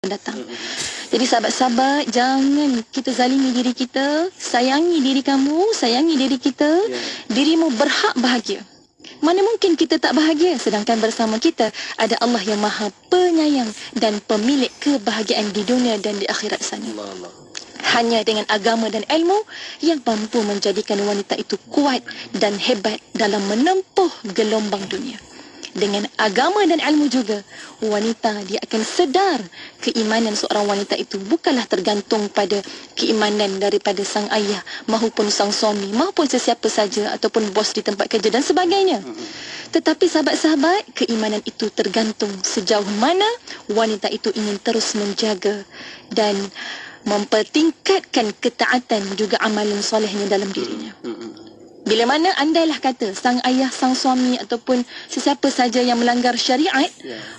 datang. Jadi sahabat-sahabat, jangan kita zalimi diri kita. Sayangi diri kamu, sayangi diri kita. Dirimu berhak bahagia. Mana mungkin kita tak bahagia, sedangkan bersama kita ada Allah yang maha penyayang dan pemilik kebahagiaan di dunia dan di akhirat sana. Hanya dengan agama dan ilmu yang mampu menjadikan wanita itu kuat dan hebat dalam menempuh gelombang dunia. Dengan agama dan ilmu juga, wanita dia akan sedar keimanan seorang wanita itu bukanlah tergantung pada keimanan daripada sang ayah maupun sang suami maupun sesiapa saja ataupun bos di tempat kerja dan sebagainya. Tetapi sahabat-sahabat, keimanan itu tergantung sejauh mana wanita itu ingin terus menjaga dan mempertingkatkan ketaatan juga amalan solehnya dalam dirinya. Bila mana andailah kata sang ayah, sang suami ataupun sesiapa saja yang melanggar syariat,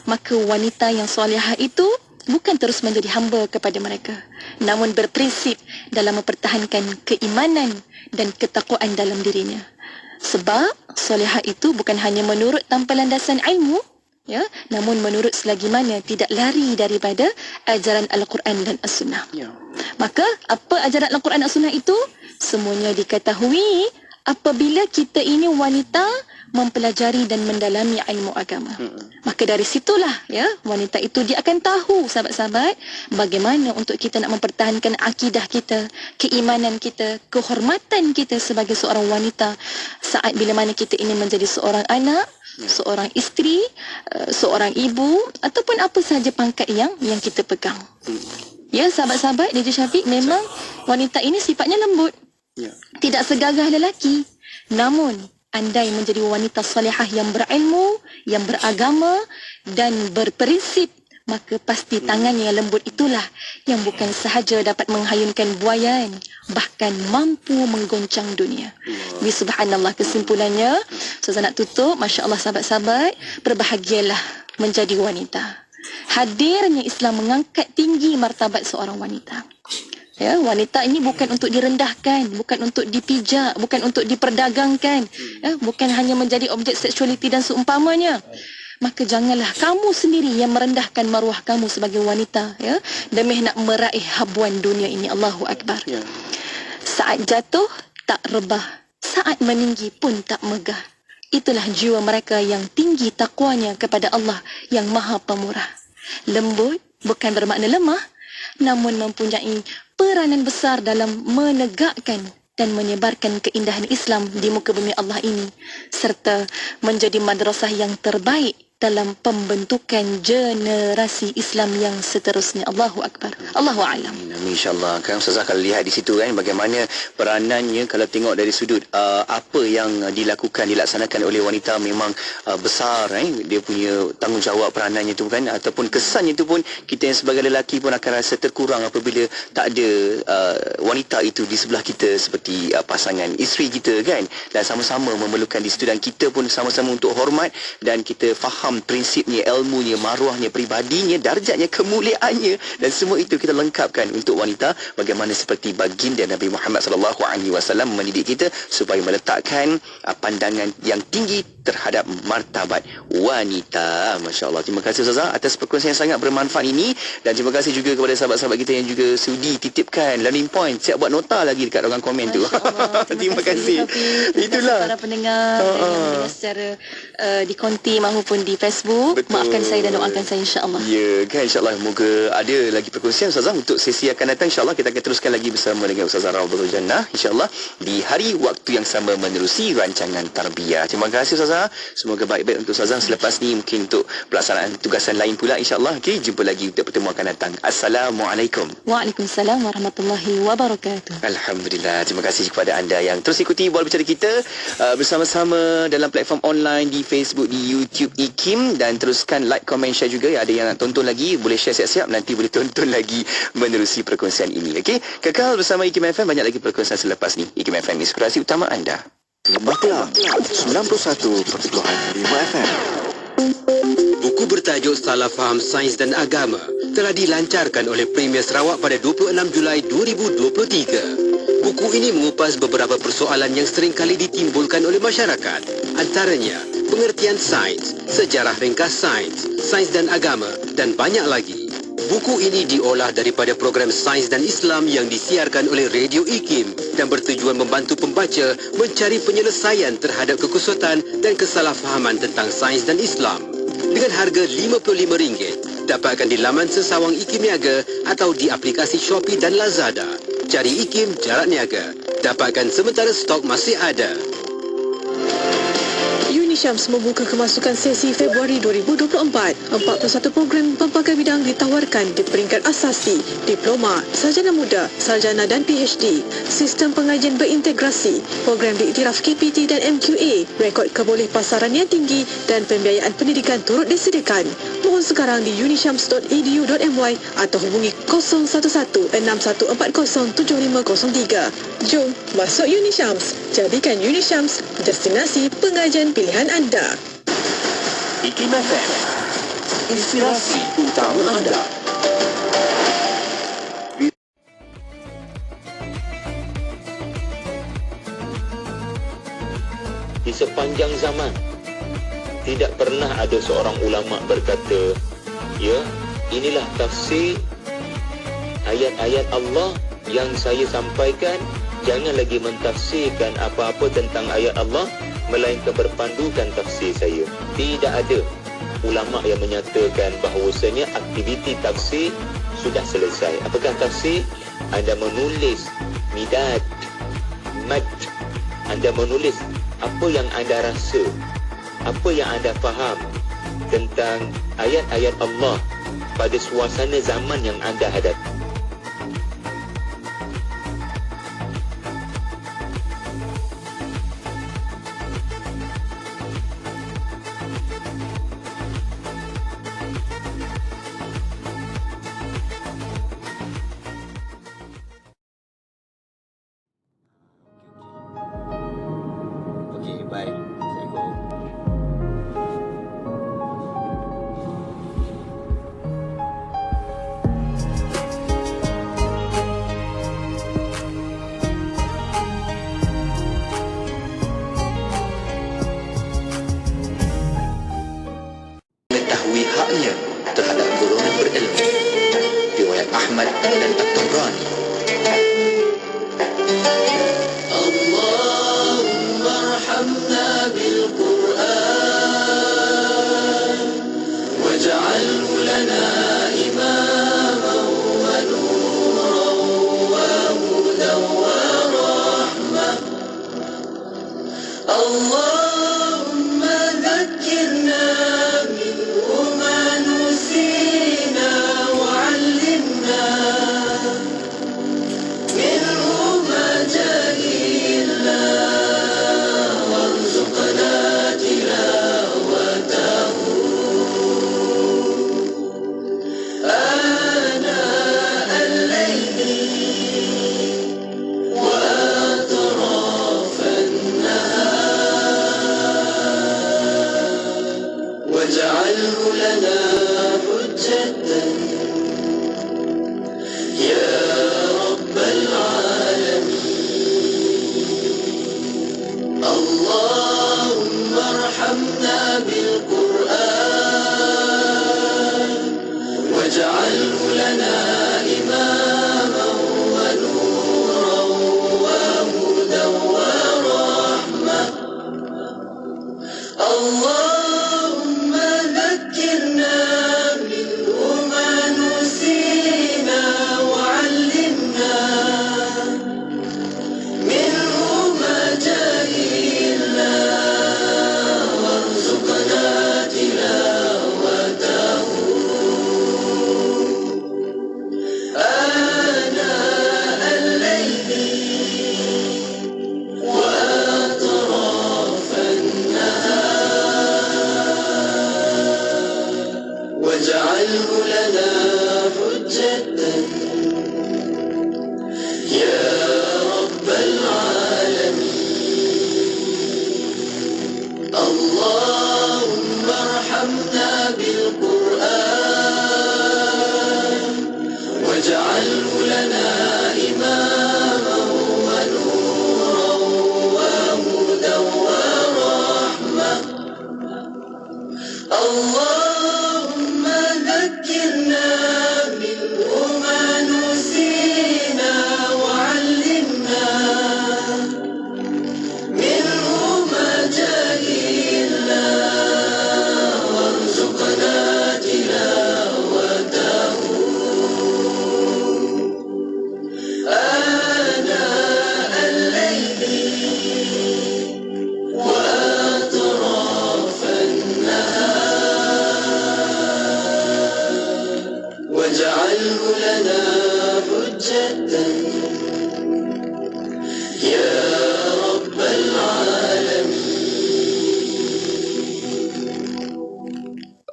maka wanita yang solehah itu bukan terus menjadi hamba kepada mereka, namun berprinsip dalam mempertahankan keimanan dan ketakwaan dalam dirinya. Sebab solehah itu bukan hanya menurut tanpa landasan ilmu, namun menurut selagi mana tidak lari daripada ajaran Al-Quran dan As-Sunnah. Maka apa ajaran Al-Quran dan As-Sunnah itu? Semuanya diketahui apabila kita ini wanita mempelajari dan mendalami ilmu agama. Maka dari situlah wanita itu dia akan tahu, sahabat-sahabat, bagaimana untuk kita nak mempertahankan akidah kita, keimanan kita, kehormatan kita sebagai seorang wanita saat bila mana kita ini menjadi seorang anak, seorang isteri, seorang ibu ataupun apa sahaja pangkat yang kita pegang. Ya, sahabat-sahabat, DJ Syafiq, memang wanita ini sifatnya lembut. Tidak segagah lelaki. Namun andai menjadi wanita salihah yang berilmu, yang beragama dan berprinsip, maka pasti tangannya yang lembut itulah yang bukan sahaja dapat menghayunkan buaian, bahkan mampu menggoncang dunia. Subhanallah, kesimpulannya saya nak tutup. Masya Allah, sahabat-sahabat, berbahagialah menjadi wanita. Hadirnya Islam mengangkat tinggi martabat seorang wanita. Wanita ini bukan untuk direndahkan, bukan untuk dipijak, bukan untuk diperdagangkan, bukan hanya menjadi objek seksualiti dan seumpamanya. Maka janganlah kamu sendiri yang merendahkan maruah kamu sebagai wanita, demi nak meraih habuan dunia ini. Allahu Akbar. Saat jatuh tak rebah, saat meninggi pun tak megah. Itulah jiwa mereka yang tinggi takwanya kepada Allah yang maha pemurah. Lembut bukan bermakna lemah, namun mempunyai peranan besar dalam menegakkan dan menyebarkan keindahan Islam di muka bumi Allah ini, serta menjadi madrasah yang terbaik dalam pembentukan generasi Islam yang seterusnya. Allahu Akbar. Allahu a'lam. InsyaAllah. Kan Ustazah kalau lihat di situ kan bagaimana peranannya, kalau tengok dari sudut apa yang dilaksanakan oleh wanita memang besar. Dia punya tanggungjawab peranannya itu kan, ataupun kesannya itu pun kita yang sebagai lelaki pun akan rasa terkurang apabila tak ada wanita itu di sebelah kita seperti pasangan isteri kita kan, dan sama-sama memerlukan di situ, dan kita pun sama-sama untuk hormat dan kita faham prinsipnya, ilmunya, maruahnya, pribadinya, darjatnya, kemuliaannya, dan semua itu kita lengkapkan untuk wanita. Bagaimana seperti baginda Nabi Muhammad SAW mendidik kita supaya meletakkan pandangan yang tinggi terhadap martabat wanita. Masya Allah. Terima kasih Ustazah atas perkongsian yang sangat bermanfaat ini, dan terima kasih juga kepada sahabat-sahabat kita yang juga sudi titipkan learning point, siap buat nota lagi dekat ruangan komen tu. Terima kasih. Itulah para pendengar yang mendengar secara di konti maupun di Facebook. Betul. Maafkan saya dan doakan saya, insya-Allah. Ya, kan, insya-Allah. Moga ada lagi perkongsian Ustazah untuk sesi akan datang. Insya-Allah kita akan teruskan lagi bersama dengan Ustazah Rawdatul Jannah, insya-Allah di hari waktu yang sama menerusi rancangan tarbiyah. Terima kasih Ustazah. Semoga baik-baik untuk Ustazah selepas ni, mungkin untuk pelaksanaan tugasan lain pula, insya-Allah. Okey, jumpa lagi untuk pertemuan akan datang. Assalamualaikum. Waalaikumsalam warahmatullahi wabarakatuh. Alhamdulillah. Terima kasih kepada anda yang terus ikuti Bola Bicara kita bersama-sama dalam platform online di Facebook, di YouTube IKIM, dan teruskan like, comment, share juga. Ada yang nak tonton lagi boleh share siap-siap, nanti boleh tonton lagi menerusi perkongsian ini. Okey, kekal bersama IKIM FM, banyak lagi perkongsian selepas ni. IKIM FM, inspirasi utama anda. Bakla 91.5 FM. Buku bertajuk Salah Faham Sains dan Agama telah dilancarkan oleh Premier Sarawak pada 26 Julai 2023. Buku ini mengupas beberapa persoalan yang sering kali ditimbulkan oleh masyarakat. Antaranya, pengertian sains, sejarah ringkas sains, sains dan agama, dan banyak lagi. Buku ini diolah daripada program Sains dan Islam yang disiarkan oleh Radio IKIM dan bertujuan membantu pembaca mencari penyelesaian terhadap kekusutan dan kesalahfahaman tentang sains dan Islam. Dengan harga RM55, dapatkan di laman sesawang IKIM Niaga atau di aplikasi Shopee dan Lazada. Cari IKIM Jarak Niaga. Dapatkan sementara stok masih ada. Unishams membuka kemasukan sesi Februari 2024. 41 program pelbagai bidang ditawarkan di peringkat asasi, diploma, sarjana muda, sarjana dan PhD. Sistem pengajian berintegrasi, program diiktiraf KPT dan MQA, rekod kebolehpasaran yang tinggi dan pembiayaan pendidikan turut disediakan. Mohon sekarang di unishams.edu.my atau hubungi 011-6140-7503. Jom masuk Unishams. Jadikan Unishams destinasi pengajian pilihan anda. IKIM FM, inspirasi utama anda. Di sepanjang zaman, tidak pernah ada seorang ulama berkata, ya, inilah tafsir ayat-ayat Allah yang saya sampaikan. Jangan lagi mentafsirkan apa-apa tentang ayat Allah, melainkan berpandukan tafsir saya. Tidak ada ulama yang menyatakan bahawasanya aktiviti tafsir sudah selesai. Apakah tafsir? Anda menulis midad, mad. Anda menulis apa yang anda rasa, apa yang anda faham tentang ayat-ayat Allah pada suasana zaman yang anda hadapi. Okey, baik. Assalamualaikum. Mengetahui haknya terhadap golongan berilmu. Riwayat Ahmad dan At-Tabrani.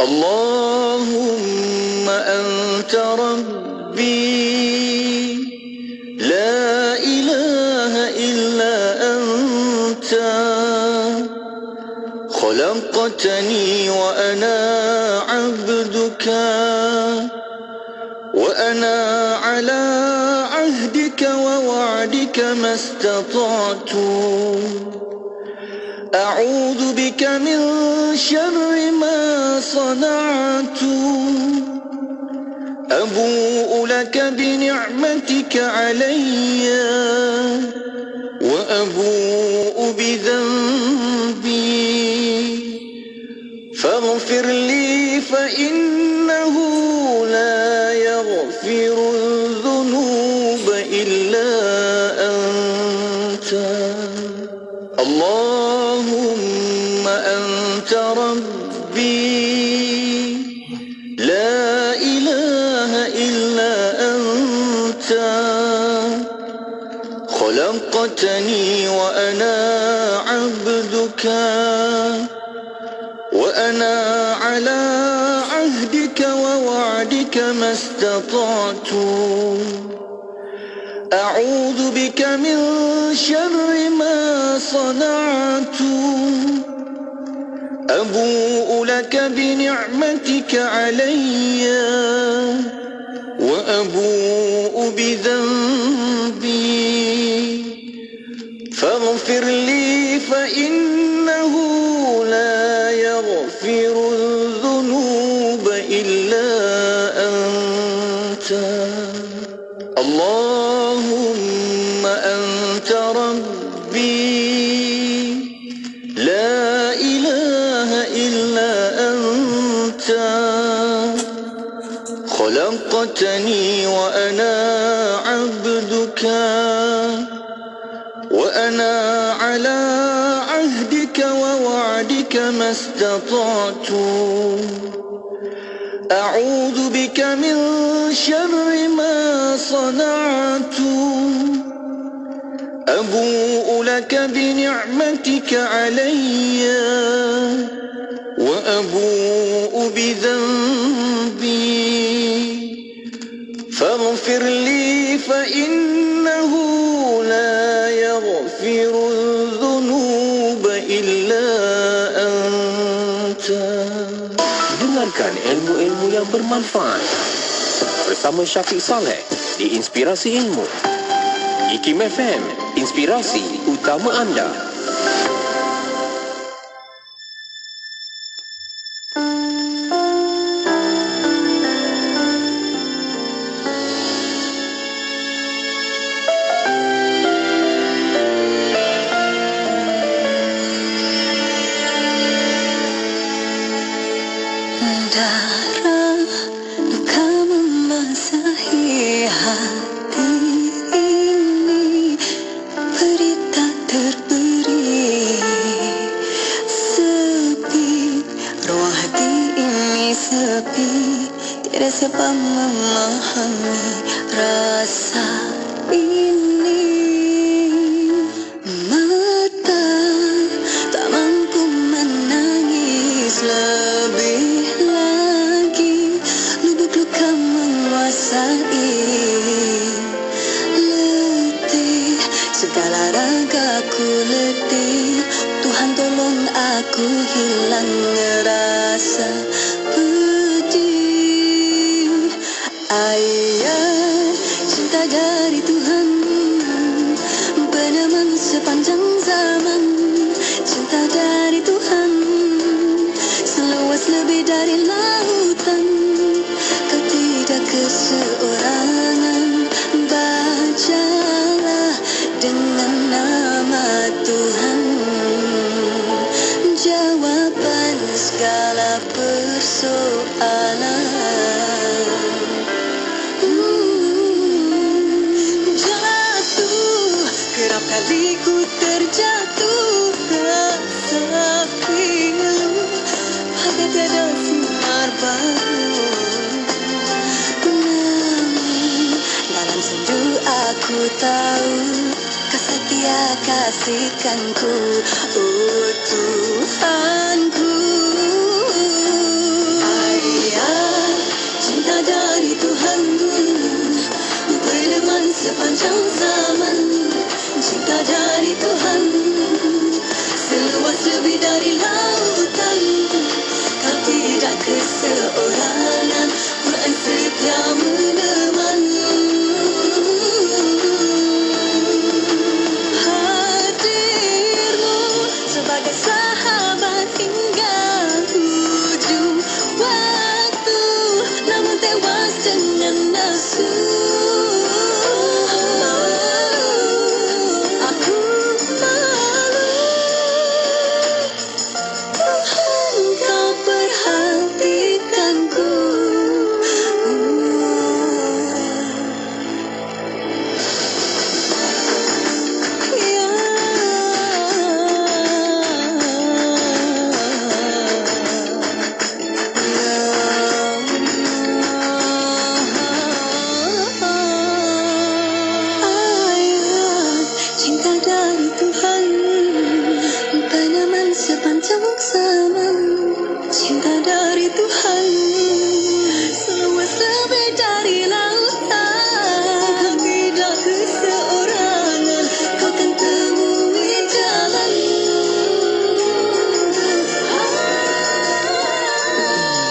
اللهم أنت ربي لا إله إلا أنت خلقتني وأنا عبدك وأنا على عهدك ووعدك ما استطعت أعوذ بك من شر ما صنعت أبوء لك بنعمتك علي وأبوء بذنبي فاغفر لي فإنه لا يغفر الذنوب إلا أنت اللهم أنت ربي لا إله إلا أنت خلقتني وأنا عبدك وأنا على عهدك ووعدك ما استطعت أعوذ بك من شر ما صنعت أبوء لك بنعمتك علي وأبوء بذنبي فاغفر لي فإنه لا يغفر الذنوب إلا أنت اللهم أنت ربي لا إله إلا أنت خلقتني وأنا عبدك وأنا على عهدك ووعدك ما استطعت أعوذ بك من شر ما صنعت أبوء لك بنعمتك علي وأبوء بذنبي فاغفر لي فإنه لا يغفر الذنوب إلا أنت. Dengarkan ilmu-ilmu yang bermanfaat bersama Syafiq Saleh di Inspirasi Ilmu. IKIM FM, inspirasi utama anda. Darah duka membasahi hati ini, beri tak terberi, sepi, ruang hati ini sepi, tiada siapa memahami rasa ini. Mata tak mampu menangis lebih lagi, lubuk luka menguasai, letih, segala ragaku letih. Tuhan tolong aku hilang rasa pedih. Ayat cinta dari Tuhan, peneman sepanjang zaman. Cinta dari Tuhan seluas lebih dari lautan. Kau tidak keseorangan, bacalah dengan nama Tuhan, jawaban segala persoalan. Jatuh, kerap kali ku terjatuh, rasa pilu, bagai tiada sinar baru. Ku tahu kau setia kasihkanku, oh Tuhanku. Ayat cinta dari Tuhan berteman sepanjang zaman. Cinta dari Tuhan seluas lebih dari lautan. Kau tidak keseorangan, Quran setia menemani. Hadirmu sebagai sahabat hingga ujung waktu, namun tewas dengan nafsu. Aku malu, Tuhan kau perhatikanku. Cinta dari Tuhan tanaman sepanjang zaman. Cinta dari Tuhan seluas lebih dari lautan. Kau tidak keseorangan, kau kan temui jalan.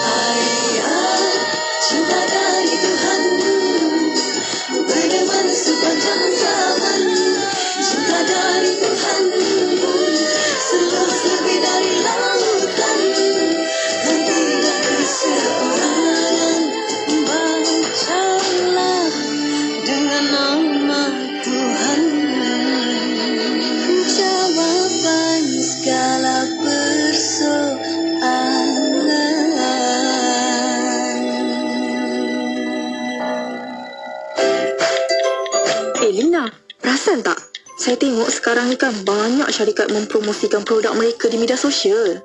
Ayat cinta dari Tuhan berteman sepanjang zaman. Cinta dari Tuhan seluas lebih dari lautan. Kau tidak keseorangan, bacalah dengan nama Tuhan jawaban segala persoalan. Lina, perasan tak? Saya tengok sekarang ni kan banyak syarikat mempromosikan produk mereka di media sosial.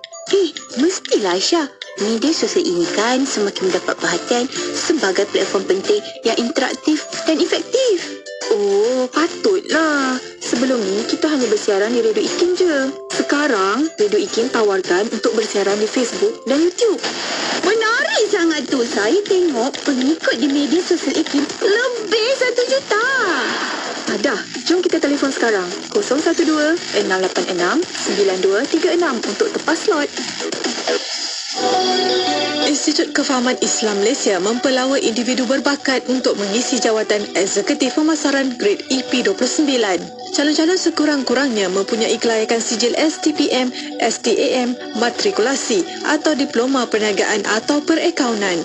Mestilah Aisyah. Media sosial ini kan semakin mendapat perhatian sebagai platform penting yang interaktif dan efektif. Oh, patutlah. Sebelum ni kita hanya bersiaran di Radio IKIM je. Sekarang, Radio IKIM tawarkan untuk bersiaran di Facebook dan YouTube. Menarik sangat tu. Saya tengok pengikut di media sosial IKIM lebih 1 juta. Dah, jom kita telefon sekarang. 012-686-9236 untuk tepas slot. Institut Kefahaman Islam Malaysia mempelawa individu berbakat untuk mengisi jawatan Eksekutif Pemasaran Grade EP29. Calon-calon sekurang-kurangnya mempunyai kelayakan sijil STPM, STAM, matrikulasi atau diploma perniagaan atau perakaunan.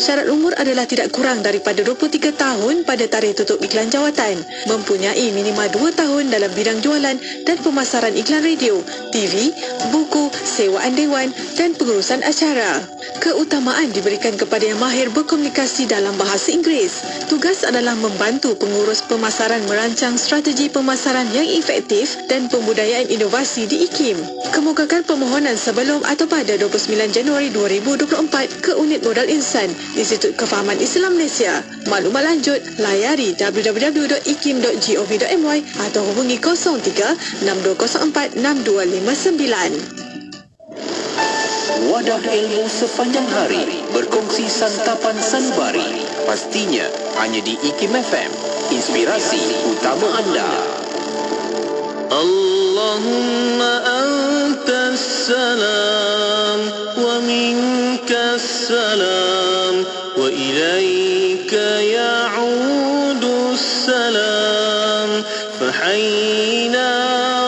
Syarat umur adalah tidak kurang daripada 23 tahun pada tarikh tutup iklan jawatan, mempunyai minima 2 tahun dalam bidang jualan dan pemasaran iklan radio, TV, buku, sewaan dewan dan pengurusan acara. Keutamaan diberikan kepada yang mahir berkomunikasi dalam bahasa Inggeris. Tugas adalah membantu pengurus pemasaran merancang strategi pemasaran yang efektif dan pembudayaan inovasi di IKIM. Kemukakan permohonan sebelum atau pada 29 Januari 2024 ke Unit Modal Insan Institut Kefahaman Islam Malaysia. Maklumat lanjut layari www.ikim.gov.my atau hubungi 03 6204 6259. Wadah ilmu sepanjang hari, berkongsi santapan sanubari. Pastinya hanya di IKIM FM, inspirasi utama anda. Allahumma antas salam wa minkas salam wa ilaika ya'udu salam fahayyina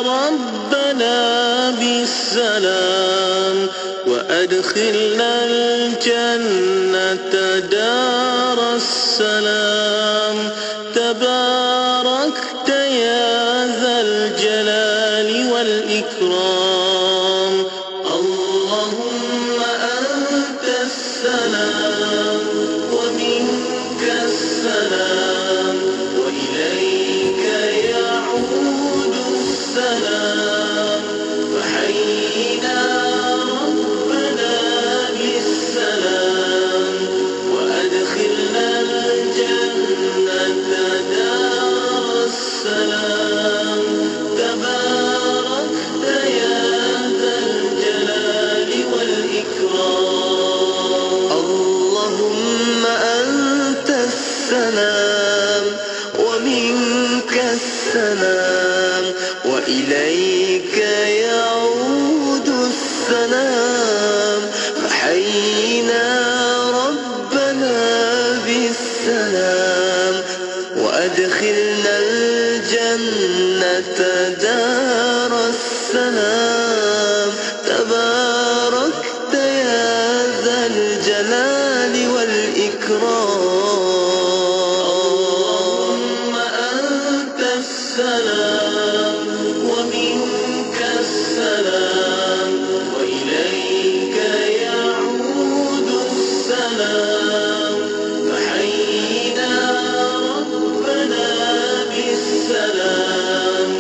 rabbana bisalam wa adkhilna al-jannata daras salam tabarakta ya dhal jalali wal ikram. Allahumma antas salam wa minkas salam wa ilayka ya'udu salam fahayyina rabbana bisalam wa adkhilna al-jannata daras ومنك السلام وإليك يعود السلام فحينا ربنا بالسلام وأدخلنا الجنة دار السلام تباركت يا ذا الجلال والإكرام اللهم أنت السلام ومنك السلام وإليك يعود السلام فحينا ربنا بالسلام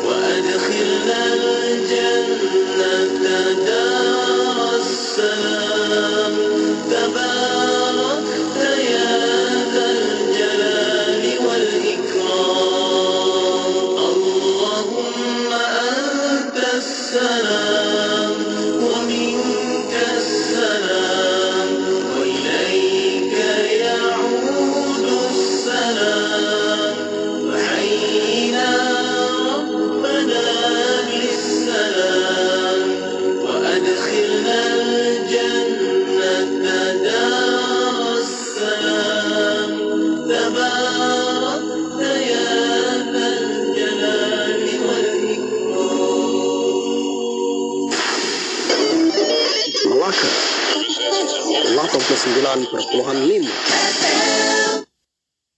وأدخلنا الجنة دار السلام تباركت يا ذا الجلال والإكرام اللهم أنت السلام ومنك السلام وإليك يعود السلام وحينا ربنا بالسلام وأدخلنا الجنة دار السلام تباركت يا ذا الجلال Melaka 89.5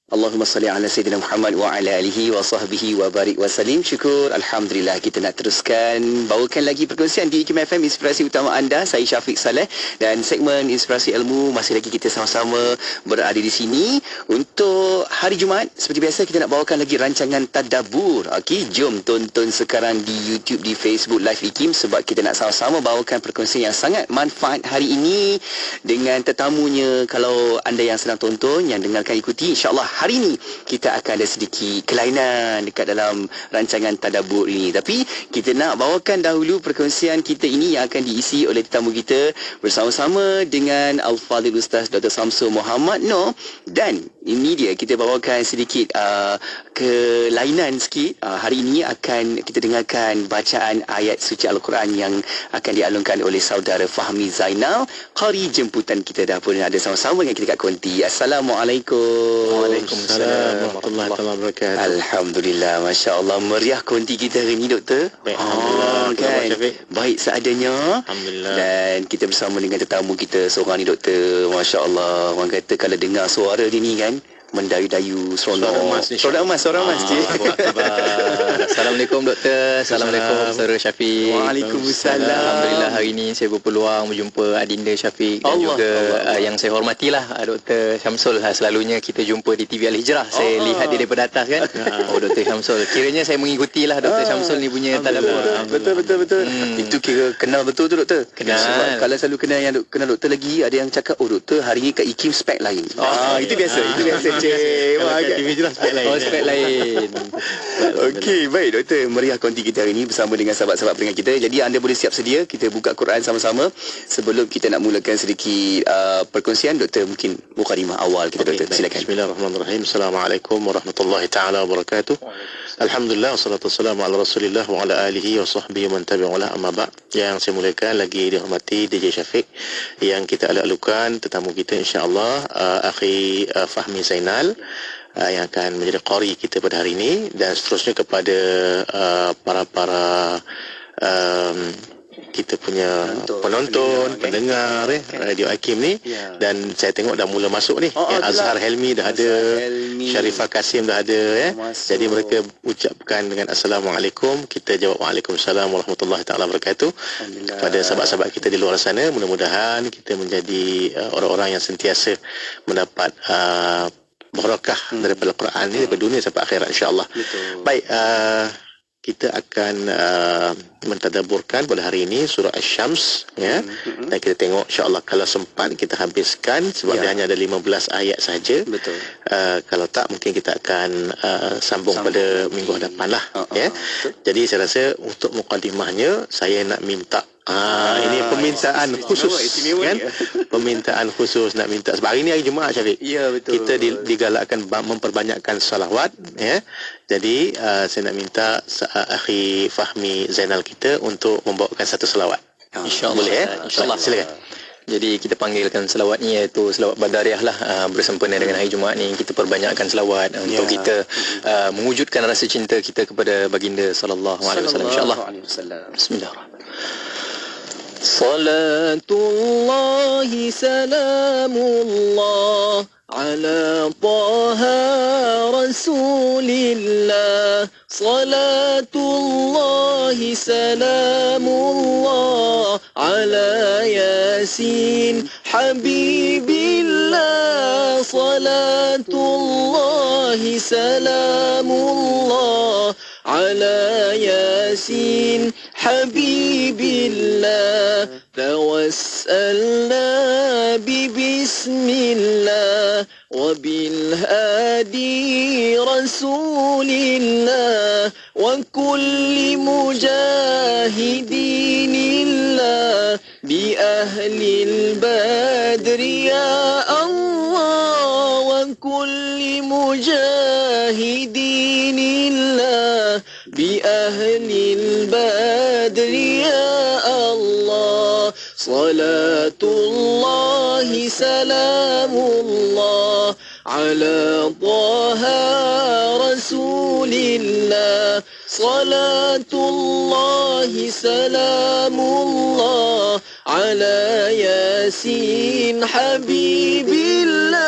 Allahumma salli ala Sayyidina Muhammad wa ala alihi wa sahbihi wa barik wa salim. Syukur, Alhamdulillah, kita nak teruskan bawakan lagi perkongsian di IKIM FM, inspirasi utama anda. Saya Syafiq Saleh dan segmen Inspirasi Ilmu masih lagi kita sama-sama berada di sini. Untuk hari Jumaat, seperti biasa kita nak bawakan lagi rancangan Tadabbur. Okey, jom tonton sekarang di YouTube, di Facebook Live IKIM, sebab kita nak sama-sama bawakan perkongsian yang sangat manfaat hari ini dengan tetamunya. Kalau anda yang sedang tonton, yang dengarkan, ikuti, insya-Allah hari ini kita akan ada sedikit kelainan dekat dalam rancangan Tadabbur ini. Tapi kita nak bawakan dahulu perkongsian kita ini yang akan diisi oleh tetamu kita bersama-sama dengan Al-Fadhil Ustaz Dr. Samsul Muhammad Noor. Dan ini dia, kita bawakan sedikit kelainan sikit. Hari ini akan kita dengarkan bacaan ayat suci Al-Quran yang akan dialunkan oleh saudara Fahmi Zainal. Qari jemputan kita dah pun ada sama-sama dengan kita kat konti. Assalamualaikum. Waalaikumsalam warahmatullahi wabarakatuh. Alhamdulillah, Masya Allah, meriah konti kita hari ini, Doktor. Baik, Alhamdulillah. Kan? Baik seadanya. Alhamdulillah. Dan kita bersama dengan tetamu kita seorang ni, Doktor. Masya Allah, orang kata kalau dengar suara dia ni kan, mendayu-dayu seronok. Suara emas, suara emas. Assalamualaikum Doktor. Assalamualaikum Saudara Syafiq. Waalaikumsalam. Alhamdulillah hari ini saya berpeluang berjumpa Adinda Syafiq dan juga yang saya hormatilah Dr. Syamsul. Selalunya kita jumpa di TV Al-Hijrah. Saya lihat dia daripada atas kan. Oh, Dr. Syamsul. Kiranya saya mengikutilah Dr. Syamsul ni punya Tadabbur. Betul. Itu kira kenal betul tu, Doktor. Kenal. Sebab kalau selalu kenal Doktor lagi, ada yang cakap, oh Doktor hari ni kat IKIM spek lain. Itu biasa. TV jelas spek lain. Oh, spek lain. Okey, baik Doktor, meriah konti kita hari ini bersama dengan sahabat-sahabat pendengar kita. Jadi anda boleh siap sedia, kita buka Quran sama-sama. Sebelum kita nak mulakan sedikit perkongsian, Doktor mungkin mukadimah awal kita, Doktor. Silakan. Bismillahirrahmanirrahim. Assalamualaikum warahmatullahi taala wabarakatuh. Alhamdulillah, wassalatu wassalamu ala Rasulillah wa ala alihi wa sahbihi man tabi'alah, amma ba'. Yang saya muliakan lagi dihormati DJ Syafiq, yang kita alu-alukan tetamu kita insya-Allah akhi Fahmi Zainal yang akan menjadi qari kita pada hari ini, dan seterusnya kepada para kita punya penonton, pendengar Radio IKIM ni. Dan saya tengok dah mula masuk ni. Azhar Helmi dah ada, Sharifah Kasim dah ada. Jadi mereka ucapkan dengan Assalamualaikum, kita jawab Waalaikumsalam warahmatullahi taala wabarakatuh. Kepada sahabat-sahabat kita di luar sana, mudah-mudahan kita menjadi orang-orang yang sentiasa mendapat barakah daripada Al-Quran ni, daripada dunia sampai akhirat insya-Allah. Baik, kita akan mentadabburkan pada hari ini surah Asy-Syams, ya. Dan kita tengok insya-Allah kalau sempat kita habiskan, sebab dia hanya ada 15 ayat saja. Betul. Kalau tak mungkin kita akan sambung pada minggu hadapan lah, ya. Jadi saya rasa untuk mukadimahnya saya nak minta Ini permintaan khusus istimewa kan? ni. Permintaan khusus nak minta sebab hari ni hari Jumaat, Syafiq. Ya, betul. Kita digalakkan memperbanyakkan salawat, ya. Jadi saya nak minta akhi Fahmi Zainal kita untuk membawakan satu salawat. InsyaAllah. Boleh, ya? InsyaAllah. Silakan. Jadi kita panggilkan selawat ni iaitu selawat Badariah lah, bersempena dengan hari Jumaat ni kita perbanyakkan selawat untuk kita mewujudkan rasa cinta kita kepada baginda sallallahu alaihi wasallam, insyaallah. Bismillahirrahmanirrahim. Salatullahi salamullah ala taha rasulillah. Salatullahi salamullah ala yasin habibillah. Salatullahi salamullah ala yasin habibillah. Tawassalna bismillah wa bil hadi rasulillah wa kulli mujahidinillah bi ahlil badri ya Allah wa kulli mujahidinillah bi ahlil badri ya Allah. Salatullahi salamullah ala taha rasulillah. Salatullahi salamullah ala yasin habibillah.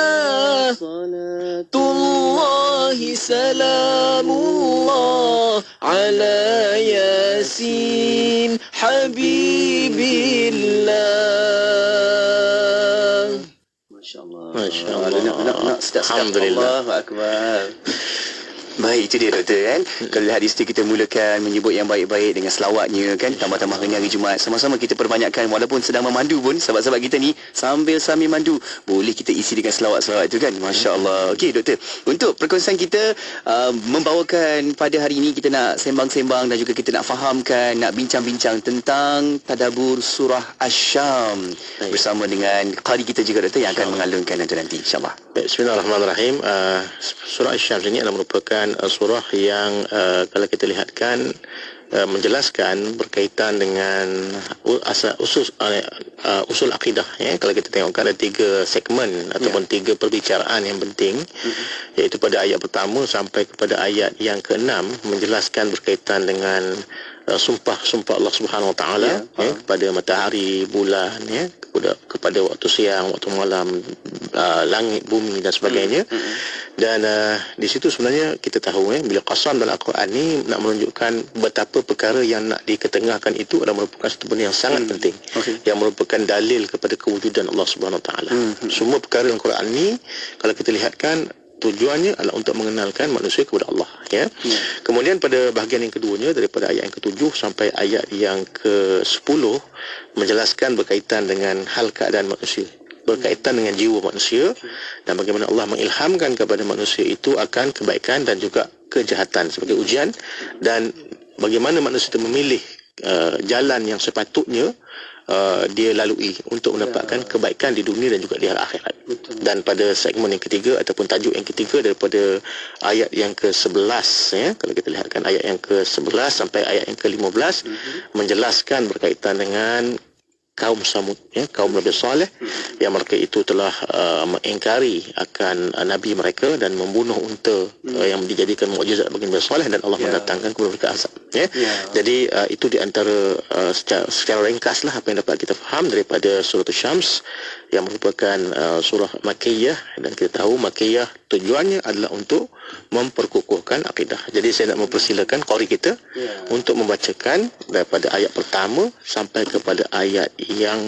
Salatullahi salamullah ala yasin habibillah. Masya-Allah. Masya-Allah. Alhamdulillah. Allahu akbar. Baik, itu dia doktor kan. Kalau hadis itu kita mulakan menyebut yang baik-baik dengan selawatnya kan, tambah-tambah hari Jumaat. Sama-sama kita perbanyakkan walaupun sedang memandu pun sahabat-sahabat kita ni sambil mandu boleh kita isi dengan selawat-selawat itu kan. Masya-Allah. Okey doktor, untuk perkongsian kita membawakan pada hari ini kita nak sembang-sembang dan juga kita nak fahamkan, nak bincang-bincang tentang tadabbur surah Asy-Syam bersama dengan qari kita juga doktor yang akan mengalunkan nanti insya-Allah. Bismillahirrahmanirrahim. Surah Asy-Syams ini adalah merupakan surah yang kalau kita lihatkan menjelaskan berkaitan dengan usul akidah, ya. Kalau kita tengokkan ada 3 segmen ataupun 3 perbicaraan yang penting, iaitu pada ayat pertama sampai kepada ayat yang ke-6 menjelaskan berkaitan dengan sumpah Allah Subhanahu Wa Taala, ya, kepada matahari, bulan, ya, kepada waktu siang, waktu malam, langit, bumi dan sebagainya. Dan di situ sebenarnya kita tahu, bila qasam dalam Al-Quran ni nak menunjukkan betapa perkara yang nak diketengahkan itu adalah merupakan satu benda yang sangat penting, yang merupakan dalil kepada kewujudan Allah Subhanahu Wa Taala. Semua perkara dalam Al-Quran ni kalau kita lihatkan tujuannya adalah untuk mengenalkan manusia kepada Allah, ya. Kemudian pada bahagian yang keduanya daripada ayat yang ke-7 sampai ayat yang ke-10 menjelaskan berkaitan dengan hal keadaan manusia, berkaitan dengan jiwa manusia dan bagaimana Allah mengilhamkan kepada manusia itu akan kebaikan dan juga kejahatan sebagai ujian, dan bagaimana manusia itu memilih jalan yang sepatutnya dia lalui untuk mendapatkan kebaikan di dunia dan juga di akhirat. Dan pada segmen yang ketiga ataupun tajuk yang ketiga daripada ayat yang ke-11, ya, kalau kita lihatkan ayat yang ke-11 sampai ayat yang ke-15 menjelaskan berkaitan dengan kaum Samud, ya, kaum Nabi Saleh, yang mereka itu telah mengingkari akan Nabi mereka dan membunuh unta yang dijadikan mukjizat bagi Nabi Saleh, dan Allah mendatangkan kepada mereka azab, ya. Jadi itu di antara secara ringkas lah apa yang dapat kita faham daripada surah Asy-Syams yang merupakan surah Makkiyah, dan kita tahu Makkiyah tujuannya adalah untuk memperkukuhkan akidah. Jadi saya nak mempersilakan qari kita untuk membacakan daripada ayat pertama sampai kepada ayat yang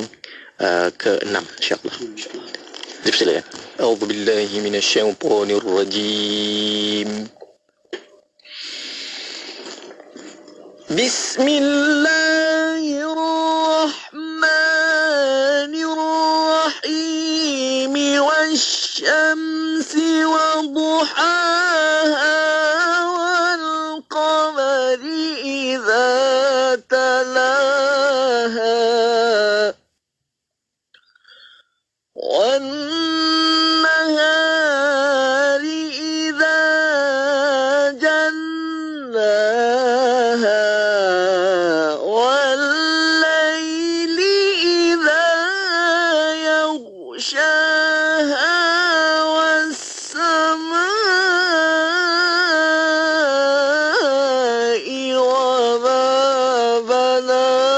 ke-6 insya-Allah. Silakan. A'udzu billahi minasyaitonir rajim. Bismillahirrahmanirrahim. Wasyamsi wa duhaha wal qamari idza talaha جلاها والنهار إذا جلاها والليل إذا يغشاها والسماء وما بناها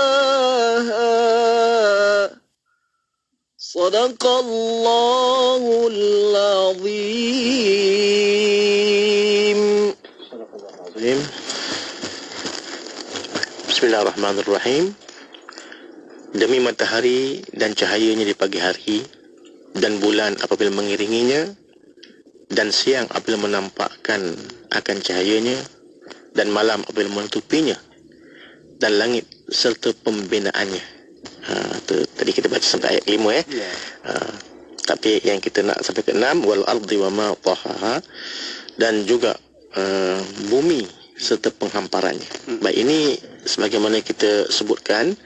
صدق الله العظيم. Bismillahirrahmanirrahim. Demi matahari dan cahayanya di pagi hari, dan bulan apabila mengiringinya, dan siang apabila menampakkan akan cahayanya, dan malam apabila menutupinya, dan langit serta pembinaannya. Tadi kita baca sampai ayat 5 tapi yang kita nak sampai ke 6, wal ardi wa ma tahaha, dan juga bumi serta penghamparannya. Baik, ini sebagaimana kita sebutkan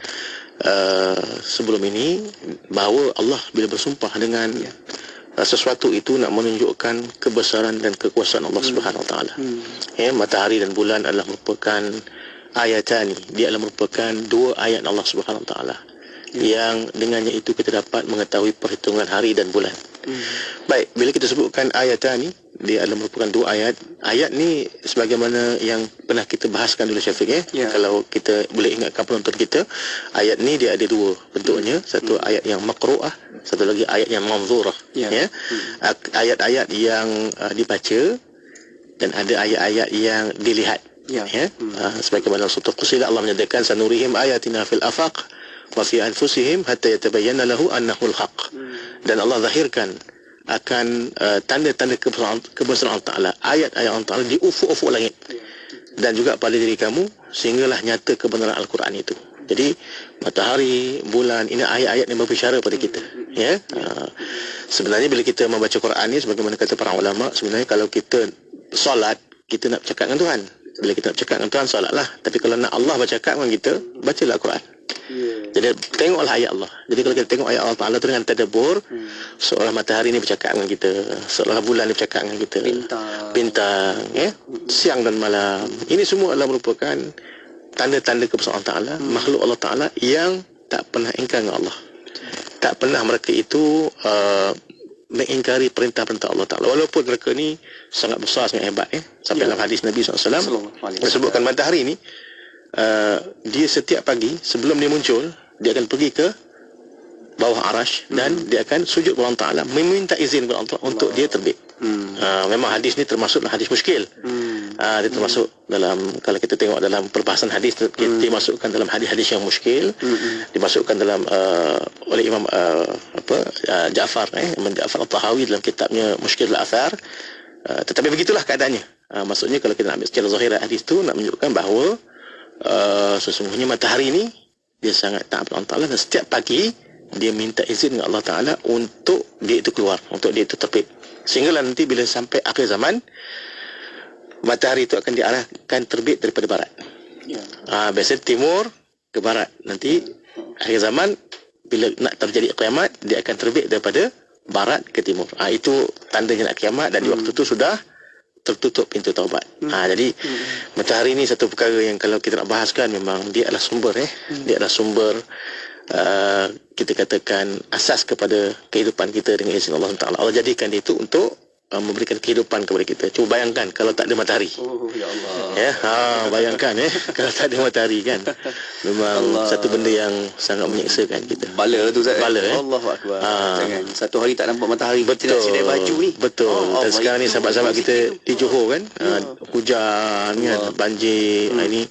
sebelum ini, bahawa Allah bila bersumpah dengan sesuatu itu nak menunjukkan kebesaran dan kekuasaan Allah Subhanahu Wa Taala. Matahari dan bulan adalah merupakan ayatani, dia adalah merupakan dua ayat Allah Subhanahu Wa Taala yang dengannya itu kita dapat mengetahui perhitungan hari dan bulan. Baik, bila kita sebutkan ayatani, dia adalah merupakan dua ayat. Ayat ni sebagaimana yang pernah kita bahaskan dulu, Syafiq, kalau kita boleh ingatkan penonton kita, ayat ni dia ada dua bentuknya. Satu ayat yang maqru'ah, satu lagi ayat yang manzurah. Ayat-ayat yang dibaca, dan ada ayat-ayat yang dilihat. Sebagaimana surah Fussilat Allah menyatakan, sanurihim ayatina fil afaq wa fi anfusihim hatta yatabayyana lahu annahu al-haq. Dan Allah zahirkan akan tanda-tanda kebesaran Allah Ta'ala, ayat-ayat Allah Ta'ala di ufuk-ufuk langit dan juga pada diri kamu, sehinggalah nyata kebenaran Al-Quran itu. Jadi matahari, bulan, ini ayat-ayat yang berbicara pada kita. Sebenarnya bila kita membaca Quran ni, sebagaimana kata para ulama, sebenarnya kalau kita solat, kita nak bercakap dengan Tuhan. Bila kita nak bercakap dengan Tuhan, solatlah. Tapi kalau nak Allah bercakap dengan kita, bacalah Quran. Jadi tengoklah ayat Allah. Jadi kalau kita tengok ayat Allah Ta'ala tu dengan tadabbur, seolah matahari ni bercakap dengan kita, seolah bulan ni bercakap dengan kita, bintang, siang dan malam. Ini semua adalah merupakan tanda-tanda kebesaran Allah Ta'ala, makhluk Allah Ta'ala yang tak pernah ingkar dengan Allah. Tak pernah mereka itu mengingkari perintah-perintah Allah Ta'ala, walaupun mereka ni sangat besar, sangat hebat. Sampai dalam hadis Nabi SAW disebutkan matahari ni, dia setiap pagi sebelum dia muncul, dia akan pergi ke bawah arash dan dia akan sujud kepada Allah Ta'ala, meminta izin kepada Allah untuk dia terbit. Memang hadis ni termasuk hadis muskil. Dia termasuk dalam, kalau kita tengok dalam perbahasan hadis, dimasukkan dalam hadis-hadis yang muskil, dimasukkan dalam oleh Imam Ja'far, Imam Ja'far Al-Tahawi dalam kitabnya Mushkil Al-Athar. Tetapi begitulah keadaannya. Maksudnya kalau kita nak ambil secara zahir hadis tu, nak menunjukkan bahawa sesungguhnya matahari ni dia sangat taat kepada Allah Ta'ala, dan setiap pagi dia minta izin dengan Allah Ta'ala untuk dia itu keluar, untuk dia itu terbit. Sehinggalah nanti bila sampai akhir zaman, matahari itu akan diarahkan terbit daripada barat. Biasanya timur ke barat. Nanti akhir zaman bila nak terjadi kiamat, dia akan terbit daripada barat ke timur. Itu tandanya nak kiamat, dan di waktu itu sudah tertutup pintu taubat. Jadi matahari ini satu perkara yang kalau kita nak bahaskan, memang dia adalah sumber dia adalah sumber kita katakan asas kepada kehidupan kita dengan izin Allah Ta'ala. Allah jadikan dia itu untuk memberikan kehidupan kepada kita. Cuba bayangkan kalau tak ada matahari. Ya Allah. Bayangkan kalau tak ada matahari kan. Memang Allah, satu benda yang sangat menyeksakan kita. Bala tu Ustaz. Bala Allahu akbar. Jangan satu hari tak nampak matahari, betul, kita nak sidai baju ni. Betul. Dan sekarang ni sahabat-sahabat kita di Johor kan, hujan kan, banjir. Ini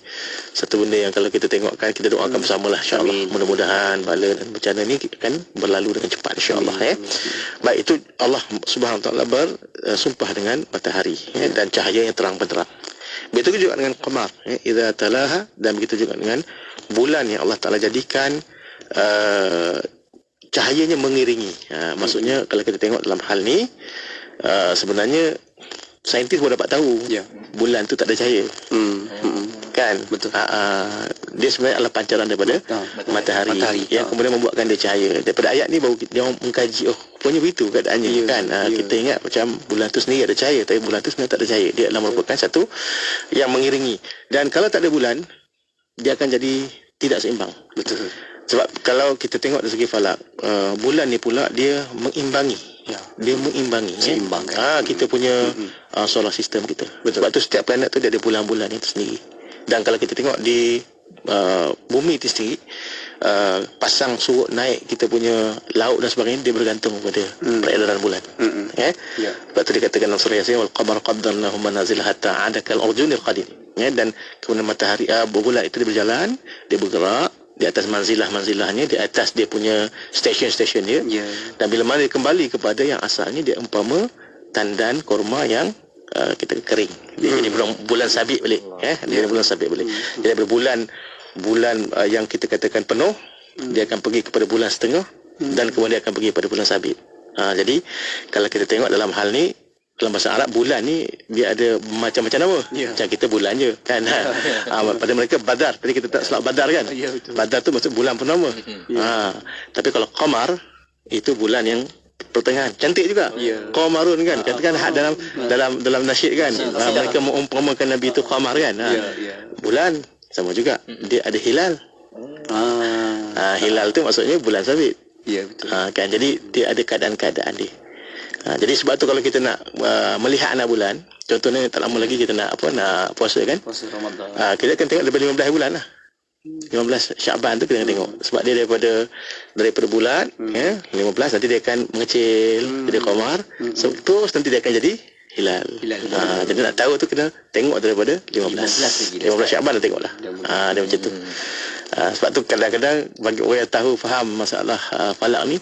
satu benda yang kalau kita tengok kan, kita doakan bersamalah, insya-Allah. Mudah-mudahan bala dan bencana ni akan berlalu dengan cepat, insya-Allah. Baik, itu Allah Subhanahu Wa Taala bersumpah dengan matahari dan cahaya yang terang benderang. Begitu juga dengan qamar, idza talaha, dan begitu juga dengan bulan yang Allah Taala jadikan cahayanya mengiringi. Maksudnya kalau kita tengok dalam hal ni, sebenarnya saintis pun dapat tahu bulan tu tak ada cahaya. kan. Betul. Dia sebenarnya adalah pancaran daripada matahari. Yang kemudian membuatkan dia cahaya. Daripada ayat ni baru dia orang mengkaji, rupanya begitu keadaannya, kan. Kita ingat macam bulan tu sendiri ada cahaya, tapi bulan tu sebenarnya tak ada cahaya. Dia adalah merupakan satu yang mengiringi. Dan kalau tak ada bulan, dia akan jadi tidak seimbang. Betul. Sebab kalau kita tengok dari segi falak, bulan ni pula dia mengimbangi. Dia mengimbangi. Kita punya solar system kita. Sebab tu setiap planet tu dia ada bulan-bulan itu sendiri. Dan kalau kita tengok di bumi itu sendiri, pasang surut naik kita punya laut dan sebagainya, dia bergantung pada peredaran bulan. Sebab tu dikatakan dalam surah Yasin, wal qamara qaddarnahu manazil hatta ada kal urjunil qadim. Dan kemudian matahari, bulan itu dia berjalan, dia bergerak di atas manzilah-manzilahnya, di atas dia punya stesen-stesen dia. Dan bila mana dia kembali kepada yang asalnya, dia umpama tandan korma yang kita kering. Dia jadi bulan sabit balik. Dia bulan sabit balik. Jadi daripada bulan yang kita katakan penuh, dia akan pergi kepada bulan setengah, dan kemudian dia akan pergi kepada bulan sabit. Jadi kalau kita tengok dalam hal ni, dalam bahasa Arab, bulan ni dia ada macam-macam nama. Macam kita bulan je, kan. Pada mereka badar. Tadi kita tak selak badar, kan. Badar tu maksud bulan purnama. Tapi kalau qamar, itu bulan yang pertengahan. Cantik juga. Qamarun, kan. Katakan dalam nasyid, kan. Mereka mengumpamakan Nabi itu qamar, kan. Bulan sama juga. Dia ada hilal. Hilal tu maksudnya bulan sabit. Kan. Jadi dia ada keadaan-keadaan dia. Jadi sebab tu kalau kita nak melihat anak bulan, contohnya tak lama lagi kita nak puasa, kan. Puasa Ramadan. Kita akan tengok daripada 15 bulan lah. 15 Syaban tu kita akan tengok. Sebab dia daripada bulan, 15 nanti dia akan mengecil, jadi qamar. Terus nanti dia akan jadi hilal. Jadi nak tahu tu kena tengok daripada 15 Syaban dah tengoklah. Dia macam tu. Sebab tu kadang-kadang bagi orang yang tahu, faham masalah falak ni,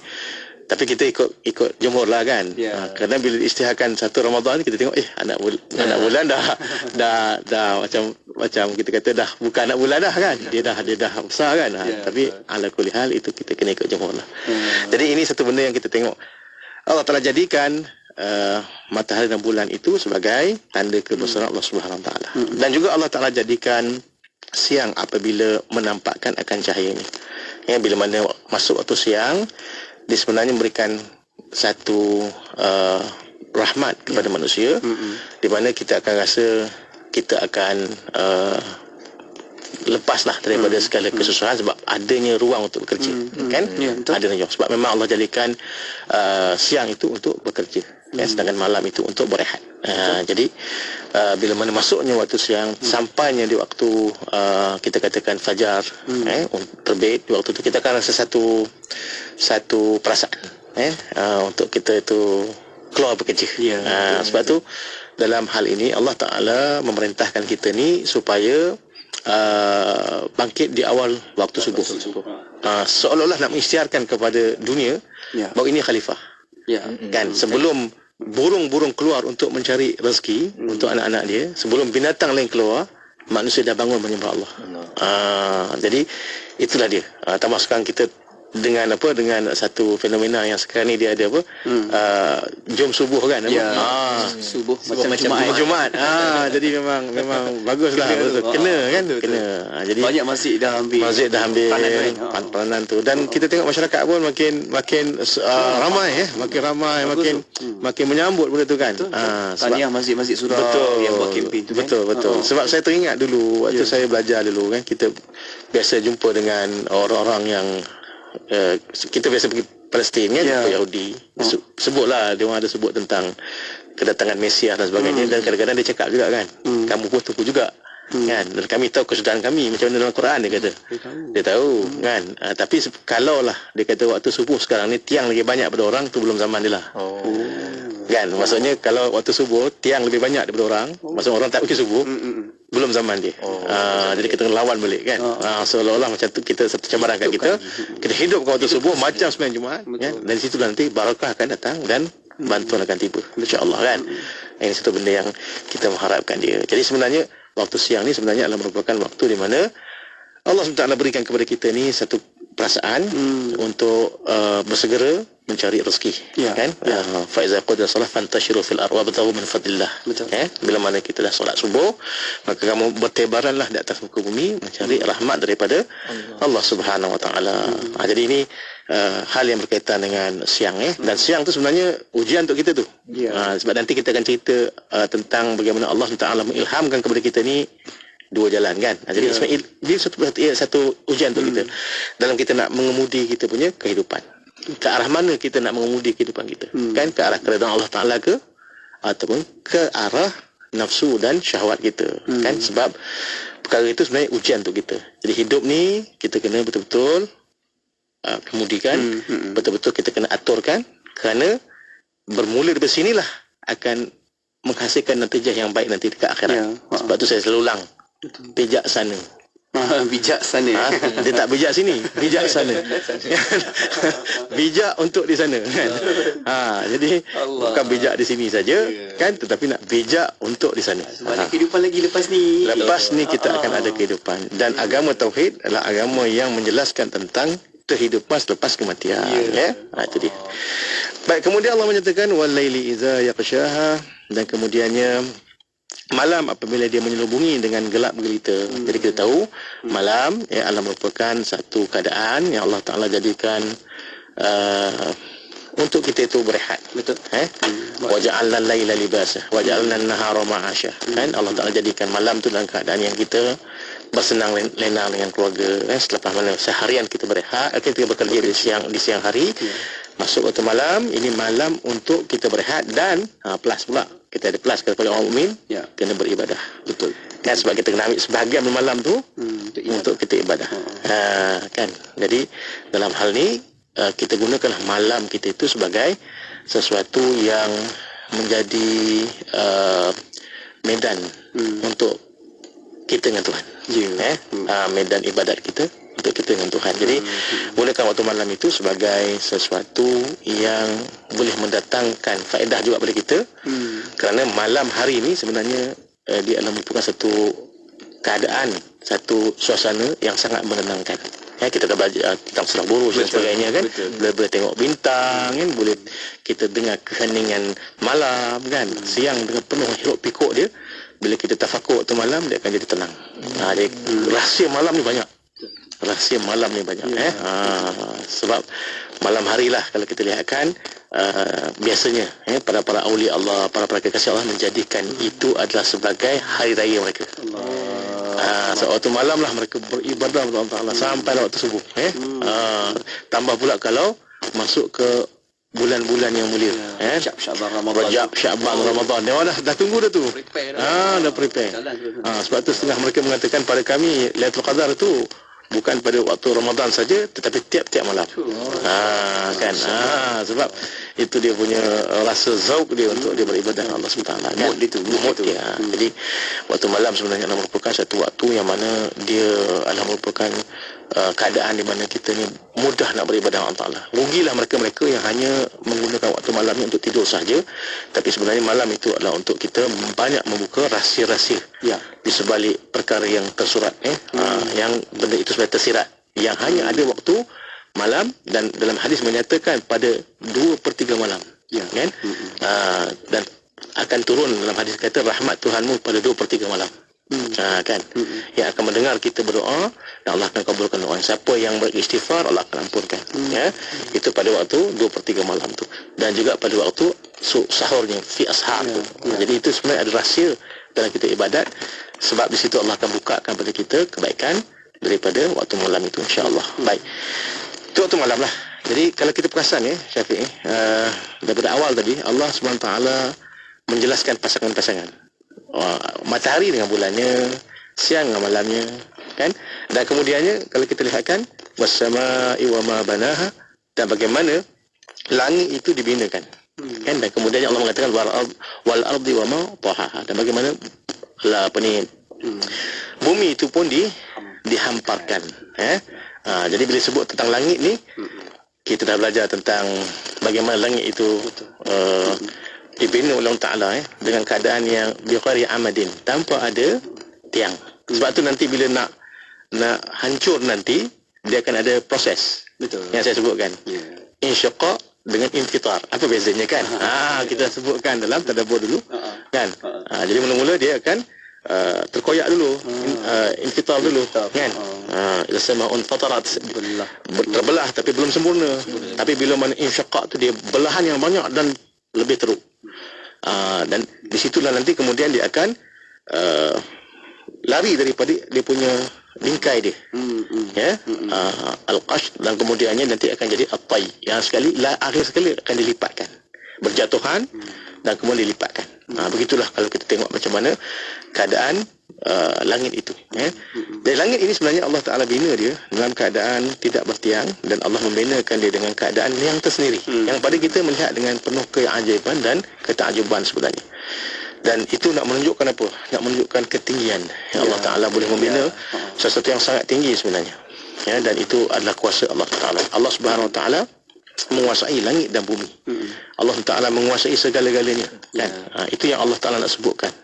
tapi kita ikut jumhur lah, kan. Kadang bila isytiharkan satu Ramadan, kita tengok anak bulan dah macam kita kata dah bukan anak bulan dah, kan. Dia dah besar, kan. Tapi ala kulli hal itu kita kena ikut jumhur lah. Jadi ini satu benda yang kita tengok. Allah telah jadikan matahari dan bulan itu sebagai tanda kebesaran Allah Subhanahu Wa Taala. Dan juga Allah Taala jadikan siang apabila menampakkan akan cahayanya. Bila mana masuk waktu siang, dia sebenarnya memberikan satu rahmat kepada manusia, di mana kita akan rasa kita akan lepaslah daripada segala kesusahan, sebab adanya ruang untuk bekerja, kan. Adanya ruang, sebab memang Allah jadikan siang itu untuk bekerja, sedangkan malam itu untuk berehat. Jadi bila mana masuknya waktu siang, sampainya di waktu kita katakan fajar, terbit, di waktu itu kita akan rasa satu perasaan untuk kita itu keluar bekerja. Sebab tu dalam hal ini Allah Ta'ala memerintahkan kita ni supaya bangkit di awal waktu subuh. Seolah-olah nak mengisytiharkan kepada dunia bahawa ini khalifah, kan. Sebelum burung-burung keluar untuk mencari rezeki untuk anak-anak dia, sebelum binatang lain keluar, manusia dah bangun menyembah Allah. Jadi itulah dia. Tambah sekarang kita dengan satu fenomena yang sekarang ni dia ada jom subuh, kan. Subuh macam Jumaat. Jadi memang baguslah, kena, kan. Kena. Jadi banyak masjid dah ambil peranan tu, dan kita tengok masyarakat pun makin ramai, makin menyambut benda tu, kan. Tahniah masjid-masjid surau yang buat kempen tu, betul. Sebab saya teringat dulu waktu saya belajar dulu, kan, kita biasa jumpa dengan orang-orang yang kita biasa pergi Palestin, kan, Yahudi. Sebutlah, dia orang ada sebut tentang kedatangan Mesias dan sebagainya, dan kadang-kadang dia cakap juga, kan, kamu pun tunggu juga, kan, dan kami tahu kesudahan kami macam mana dalam Quran, dia kata. Dia tahu, kan. Tapi kalau lah dia kata waktu subuh sekarang ni tiang lagi banyak daripada orang, tu belum zaman dia lah. Kan, maksudnya kalau waktu subuh tiang lebih banyak daripada orang, maksudnya orang tak pergi subuh, belum zaman dia. Jadi kita lawan balik, kan. Seolah-olah macam tu kita satu cabaran kat kita hidupkan waktu subuh macam sembahyang Jumaat, kan. Dan di situ nanti barakah akan datang dan bantuan akan tiba, insya-Allah, kan. Ini satu benda yang kita mengharapkan dia. Jadi sebenarnya waktu siang ni sebenarnya adalah merupakan waktu di mana Allah SWT berikan kepada kita ni satu perasaan untuk bersegera mencari rezeki, kan? Fa iza qada salat fantashiru fil ardi wabtaghu min fadlillah. Bila mana kita dah solat subuh, maka kamu bertebaranlah di atas muka bumi mencari rahmat daripada Allah Subhanahu wa taala. Jadi ini hal yang berkaitan dengan siang, dan siang tu sebenarnya ujian untuk kita tu. Sebab nanti kita akan cerita tentang bagaimana Allah Taala mengilhamkan kepada kita ni dua jalan, kan? Jadi dia satu ujian untuk kita dalam kita nak mengemudi kita punya kehidupan. Ke arah mana kita nak mengemudi kehidupan kita? Kan, ke arah keredaan Allah Taala ke, ataupun ke arah nafsu dan syahwat kita, kan? Sebab perkara itu sebenarnya ujian untuk kita. Jadi hidup ni kita kena betul-betul kemudikan, betul-betul kita kena aturkan, kerana bermula dari sinilah akan menghasilkan natijah yang baik nanti dekat akhirat. Sebab tu saya selalu ulang, bijak sana. Bijak sana. Dia tak bijak sini, bijak sana. Bijak untuk di sana, kan? Jadi bukan bijak di sini saja, kan, tetapi nak bijak untuk di sana. Ada kehidupan lagi lepas ni. Lepas ni kita akan ada kehidupan, dan agama tauhid adalah agama yang menjelaskan tentang kehidupan selepas kematian. Itu dia. Baik, kemudian Allah menyatakan wal laili iza yaghshaha, dan kemudiannya malam apabila dia menyelubungi dengan gelap gelita. Jadi kita tahu malam adalah merupakan satu keadaan yang Allah Taala jadikan untuk kita itu berehat. Betul. Wa ja'alna al-laila libasa wa ja'alna an-nahara ma'asha. Kan, Allah Taala jadikan malam tu dalam keadaan yang kita bersenang lenang dengan keluarga. Selepas mana seharian kita berehat, kita bekerja di siang hari, masuk waktu malam, ini malam untuk kita berehat, dan plus pula kita ada plus kepada orang mukmin, kena beribadah. Betul. Kan, sebab kita kena ambil sebahagian malam tu untuk kita ibadah. Kan. Jadi dalam hal ni kita gunakanlah malam kita itu sebagai sesuatu yang menjadi medan untuk kita dengan Tuhan. Medan ibadat kita untuk kita dengan Tuhan. Jadi gunakan waktu malam itu sebagai sesuatu yang boleh mendatangkan faedah juga pada kita. Kerana malam hari ini sebenarnya dia adalah merupakan satu keadaan, satu suasana yang sangat menenangkan. Kita dah belajar tentang surah buruj dan sebagainya, kan? Boleh tengok bintang, kan? Boleh kita dengar keheningan malam, kan? Siang dengan penuh hiruk pikuk dia, bila kita tafakur waktu malam, dia akan jadi tenang. Jadi rahsia malam ni banyak. Rahsia malam ni banyak. Sebab malam hari lah kalau kita lihatkan, biasanya para awliya Allah, para kekasih Allah menjadikan itu adalah sebagai hari raya mereka. So, waktu malam lah mereka beribadah kepada Allah Ta'ala sampai waktu subuh. Tambah pula kalau masuk ke bulan-bulan yang mulia, Rajab, Sya'ban, Ramadan, dia dah tunggu dah tu, dah prepare. Sebab tu setengah mereka mengatakan pada kami Lailatul Qadar tu bukan pada waktu Ramadan saja, tetapi tiap-tiap malam. Kan, sebab itu dia punya rasa zauk dia untuk dia beribadah Allah SWT, kan? Mood dia. Jadi waktu malam sebenarnya adalah merupakan satu waktu yang mana dia adalah merupakan keadaan di mana kita ni mudah nak beribadah Allah Ta'ala. Rugilah mereka-mereka yang hanya menggunakan waktu malam ni untuk tidur saja, tapi sebenarnya malam itu adalah untuk kita banyak membuka rahsia-rahsia di sebalik perkara yang tersurat, yang benda itu sebenarnya tersirat, yang hanya ada waktu malam, dan dalam hadis menyatakan pada 2/3 malam, kan? Dan akan turun dalam hadis kata rahmat Tuhanmu pada 2/3 malam. Kan, yang akan mendengar kita berdoa, dan Allah akan kabulkan doa. Siapa yang beristighfar, Allah akan ampunkan. Itu pada waktu 2/3 malam tu, dan juga pada waktu sahurnya fi ashar tu. Jadi itu sebenarnya ada rahsia dalam kita ibadat, sebab di situ Allah akan bukakan pada kita kebaikan daripada waktu malam itu, insya-Allah. Baik, itu waktu malam lah. Jadi kalau kita perasan, Syafiq, daripada awal tadi Allah SWT menjelaskan pasangan-pasangan, matahari dengan bulannya, siang dengan malamnya, kan? Dan kemudiannya kalau kita lihatkan was-samaa'i wa ma banaha, dan bagaimana langit itu dibinakan, kan? Dan kemudiannya Allah mengatakan wal ardi wa ma tahaha, dan bagaimana bumi itu pun dihamparkan. Jadi bila sebut tentang langit ni, kita dah belajar tentang bagaimana langit itu dibina oleh Allah Ta'ala dengan keadaan yang biqari amadin, tanpa ada tiang. Sebab tu nanti bila nak hancur nanti, dia akan ada proses. Betul. Yang saya sebutkan. Insyiqaq dengan infitar. Apa bezanya kan? Kita sebutkan dalam tadabbur dulu. Kan? Jadi mula-mula dia akan terkoyak dulu, infitar dulu, kan? Sama fatarat, terbelah tapi belum sempurna. Tapi bila mana insyiqaq tu dia belahan yang banyak dan lebih teruk. Dan di situlah nanti kemudian dia akan lari daripada dia punya bingkai dia, al-qash, dan kemudiannya nanti akan jadi at-tay, yang akhir sekali akan dilipatkan, berjatuhan dan kemudian dilipatkan. Begitulah kalau kita tengok macam mana keadaan langit itu. Dan langit ini sebenarnya Allah Ta'ala bina dia dalam keadaan tidak bertiang, dan Allah membinakan dia dengan keadaan yang tersendiri, yang pada kita melihat dengan penuh keajaiban dan ketakjuban sebenarnya. Dan itu nak menunjukkan apa? Nak menunjukkan ketinggian yang Allah Ta'ala boleh membina sesuatu yang sangat tinggi sebenarnya. Dan itu adalah kuasa Allah Ta'ala. Allah Subhanahu Wa Ta'ala menguasai langit dan bumi. Allah Ta'ala menguasai segala-galanya. Itu yang Allah Ta'ala nak sebutkan.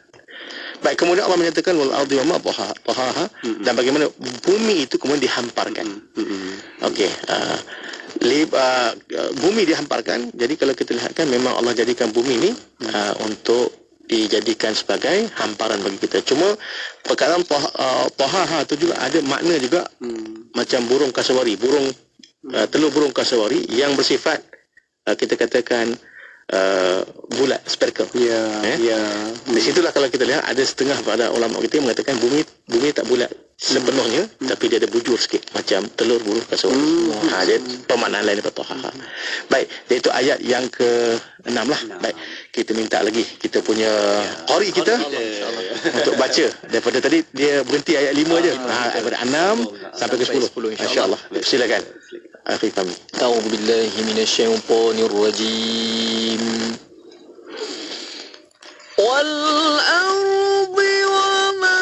Baik, kemudian Allah menyatakan wal ardi wa ma tahaha, dan bagaimana bumi itu kemudian dihamparkan. Okey. Bumi dihamparkan. Jadi kalau kita lihatkan, memang Allah jadikan bumi ini untuk dijadikan sebagai hamparan bagi kita. Cuma perkataan tahaha itu juga ada makna juga, macam burung kasawari, telur burung kasawari yang bersifat kita katakan bulat, spherical. Di situlah kalau kita lihat ada setengah pada ulama kita yang mengatakan bumi tak bulat sepenuhnya, tapi dia ada bujur sikit macam telur burung kasawari. Dia pemaknaan lain daripada tahaha. Baik, iaitu ayat yang ke-6 lah. Baik, kita minta lagi kita punya qari kita untuk baca. Daripada tadi dia berhenti ayat 5 je. Daripada 6 sampai ke 10 insya-Allah. Silakan. Akhi kami. A'udzu billahi minasyaitonir rajim. Wal ardi wa ma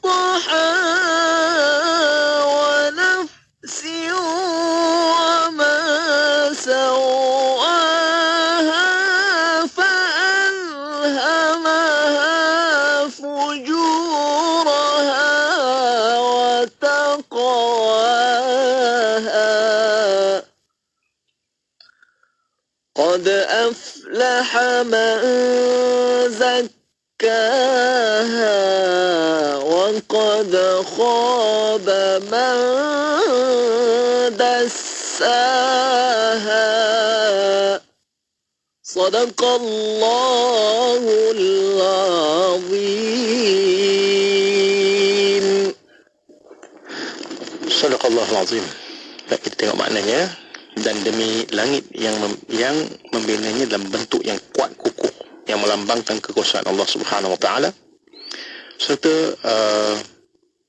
taha wa nafsi wa ma sawaha fa alhamaha fujuraha wa taqwaha. قد أفلح من زكاها وقد خاب من دساها صدق الله العظيم. صدق الله العظيم. Baik, kita tengok maknanya. Dan demi langit yang membinanya dalam bentuk yang kuat kukuh, yang melambangkan kekuasaan Allah Subhanahu Wa Taala, serta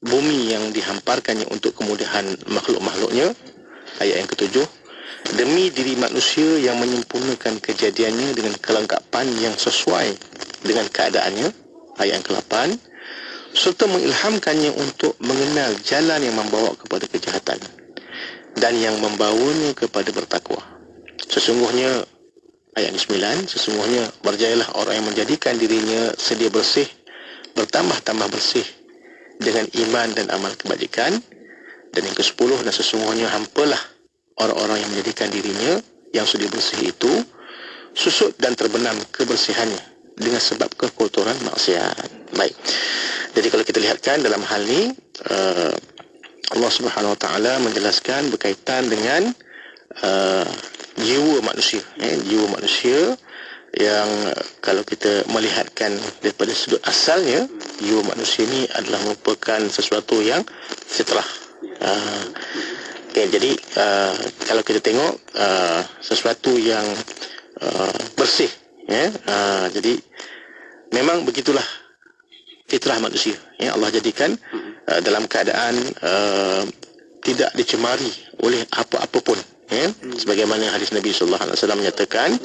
bumi yang dihamparkannya untuk kemudahan makhluk-makhluknya. Ayat yang ke-7, demi diri manusia yang menyempurnakan kejadiannya dengan kelengkapan yang sesuai dengan keadaannya. Ayat yang ke-8, serta mengilhamkannya untuk mengenal jalan yang membawa kepada kejahatan dan yang membawanya kepada bertakwa. Sesungguhnya, ayat 9, sesungguhnya berjayalah orang yang menjadikan dirinya sedia bersih, bertambah-tambah bersih dengan iman dan amal kebajikan. Dan yang ke-10, dan sesungguhnya hampalah orang-orang yang menjadikan dirinya yang sedia bersih itu susut dan terbenam kebersihannya dengan sebab kekotoran maksiat. Baik. Jadi kalau kita lihatkan dalam hal ini, Allah Subhanahu Wa Taala menjelaskan berkaitan dengan jiwa manusia, jiwa manusia yang kalau kita melihatkan daripada sudut asalnya, jiwa manusia ini adalah merupakan sesuatu yang fitrah. Jadi kalau kita tengok sesuatu yang bersih, jadi memang begitulah fitrah manusia. Allah jadikan dalam keadaan tidak dicemari oleh apa-apa pun. Sebagaimana hadis Nabi sallallahu alaihi wasallam menyatakan,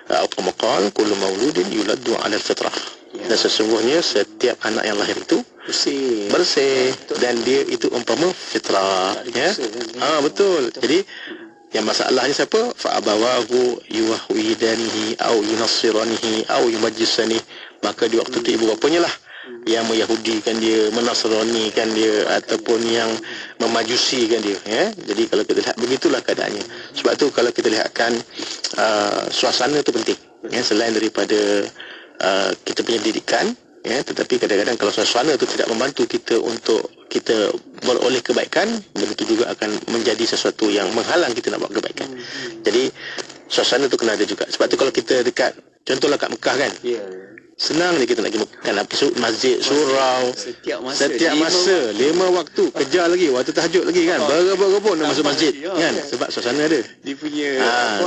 "Al-qamqal kullu mauludin yuladdu 'ala al-fitrah." Dan sesungguhnya setiap anak yang lahir itu bersih dan dia itu umpama fitrah. Betul. Jadi yang masalahnya siapa? Fa abawahu yuwahwidanihi au yunassiranihi au yumajjisani. Maka di waktu itu ibu bapanya lah yang meyahudikan dia, menasranikan dia, ataupun yang memajusikan dia, ya. Jadi kalau kita lihat begitulah keadaannya. Sebab tu kalau kita lihatkan suasana tu penting, ya, selain daripada kita punya didikan, ya, tetapi kadang-kadang kalau suasana tu tidak membantu kita untuk kita beroleh kebaikan, begitu juga akan menjadi sesuatu yang menghalang kita nak buat kebaikan. Jadi suasana tu kena ada juga. Sebab tu kalau kita dekat, contohlah kat Mekah kan, senang je kita nak pergi makan masjid, surau, setiap masa 5 waktu, kejar lagi waktu tahajud lagi kan, berebut-rebut nak masuk masjid kan, sebab suasana ada. Dia punya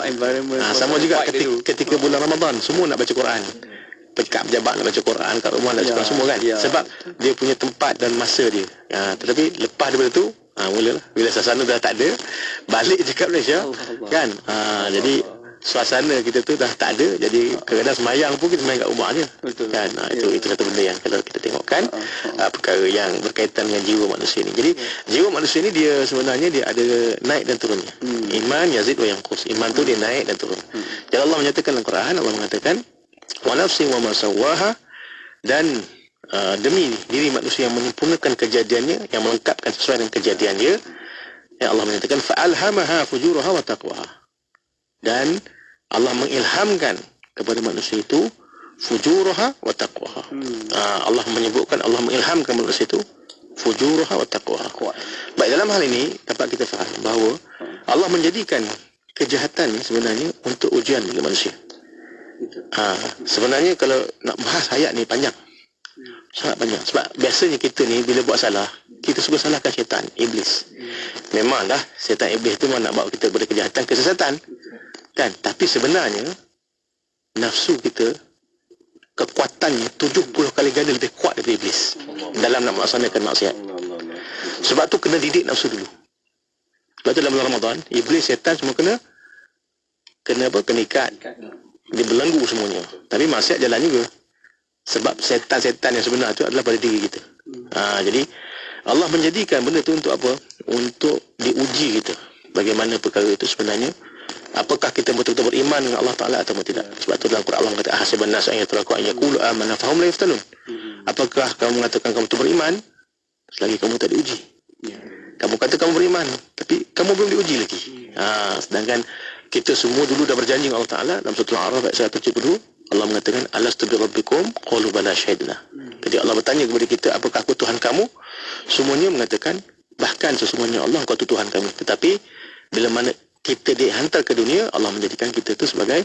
environment. Sama juga ketika bulan Ramadan, semua nak baca Quran. Pejabat nak baca Quran kat rumah, nak baca semua kan, sebab dia punya tempat dan masa dia. Tetapi lepas daripada tu, mulalah bila suasana dah tak ada, balik je kat Malaysia kan. Jadi suasana kita tu dah tak ada, jadi kadang-kadang semayang pun kita semayang kat rumah je kan. Itu satu benda yang kalau kita tengokkan perkara yang berkaitan dengan jiwa manusia ni. Jadi jiwa manusia ni dia sebenarnya dia ada naik dan turunnya. Iman yazid wa yanqus. Iman tu dia naik dan turun. Jadi Allah menyatakan dalam Quran, Allah mengatakan wa nafsin wa ma sawwaha, dan demi diri manusia yang menyempurnakan kejadiannya, yang melengkapkan sesuai dengan kejadian dia, ya, Allah menyatakan fa'alhamaha fujuraha wa taqwaha, dan Allah mengilhamkan kepada manusia itu fujuraha wa taqwaha. Allah menyebutkan, Allah mengilhamkan manusia itu fujuraha wa taqwaha. Baik, dalam hal ini dapat kita faham bahawa Allah menjadikan kejahatan ni sebenarnya untuk ujian bagi manusia. Sebenarnya kalau nak bahas ayat ni panjang, sangat panjang. Sebab biasanya kita ni bila buat salah, kita suka salahkan syaitan, iblis. Memanglah syaitan iblis tu nak bawa kita kepada kejahatan, kesesatan kan. Tapi sebenarnya nafsu kita kekuatannya 70 kali ganda lebih kuat daripada iblis dalam nak melaksanakan maksiat. Sebab tu kena didik nafsu dulu. Sebab tu dalam bulan Ramadan, iblis, syaitan semua kena apa? Kena ikat. Dia belenggu semuanya. Tapi maksiat jalan juga. Sebab setan-setan yang sebenar itu adalah pada diri kita. Jadi Allah menjadikan benda itu untuk apa? Untuk diuji kita. Bagaimana perkara itu sebenarnya. Apakah kita betul-betul beriman dengan Allah Ta'ala atau tidak. Sebab itu dalam Quran Allah kata ahasiban nas an yatraku an yaqulu amanna fahum la yaftanun. Apakah kamu mengatakan kamu itu beriman selagi kamu tak diuji. Kamu kata kamu beriman tapi kamu belum diuji lagi. Sedangkan kita semua dulu dah berjanji dengan Allah Ta'ala dalam surah Al-A'raf ayat 172. Allah mengatakan alastu bi rabbikum qalu bala syahidna. Jadi Allah bertanya kepada kita, apakah aku Tuhan kamu? Semuanya mengatakan bahkan sesungguhnya Allah engkau Tuhan kami. Tetapi bila mana kita dihantar ke dunia, Allah menjadikan kita itu sebagai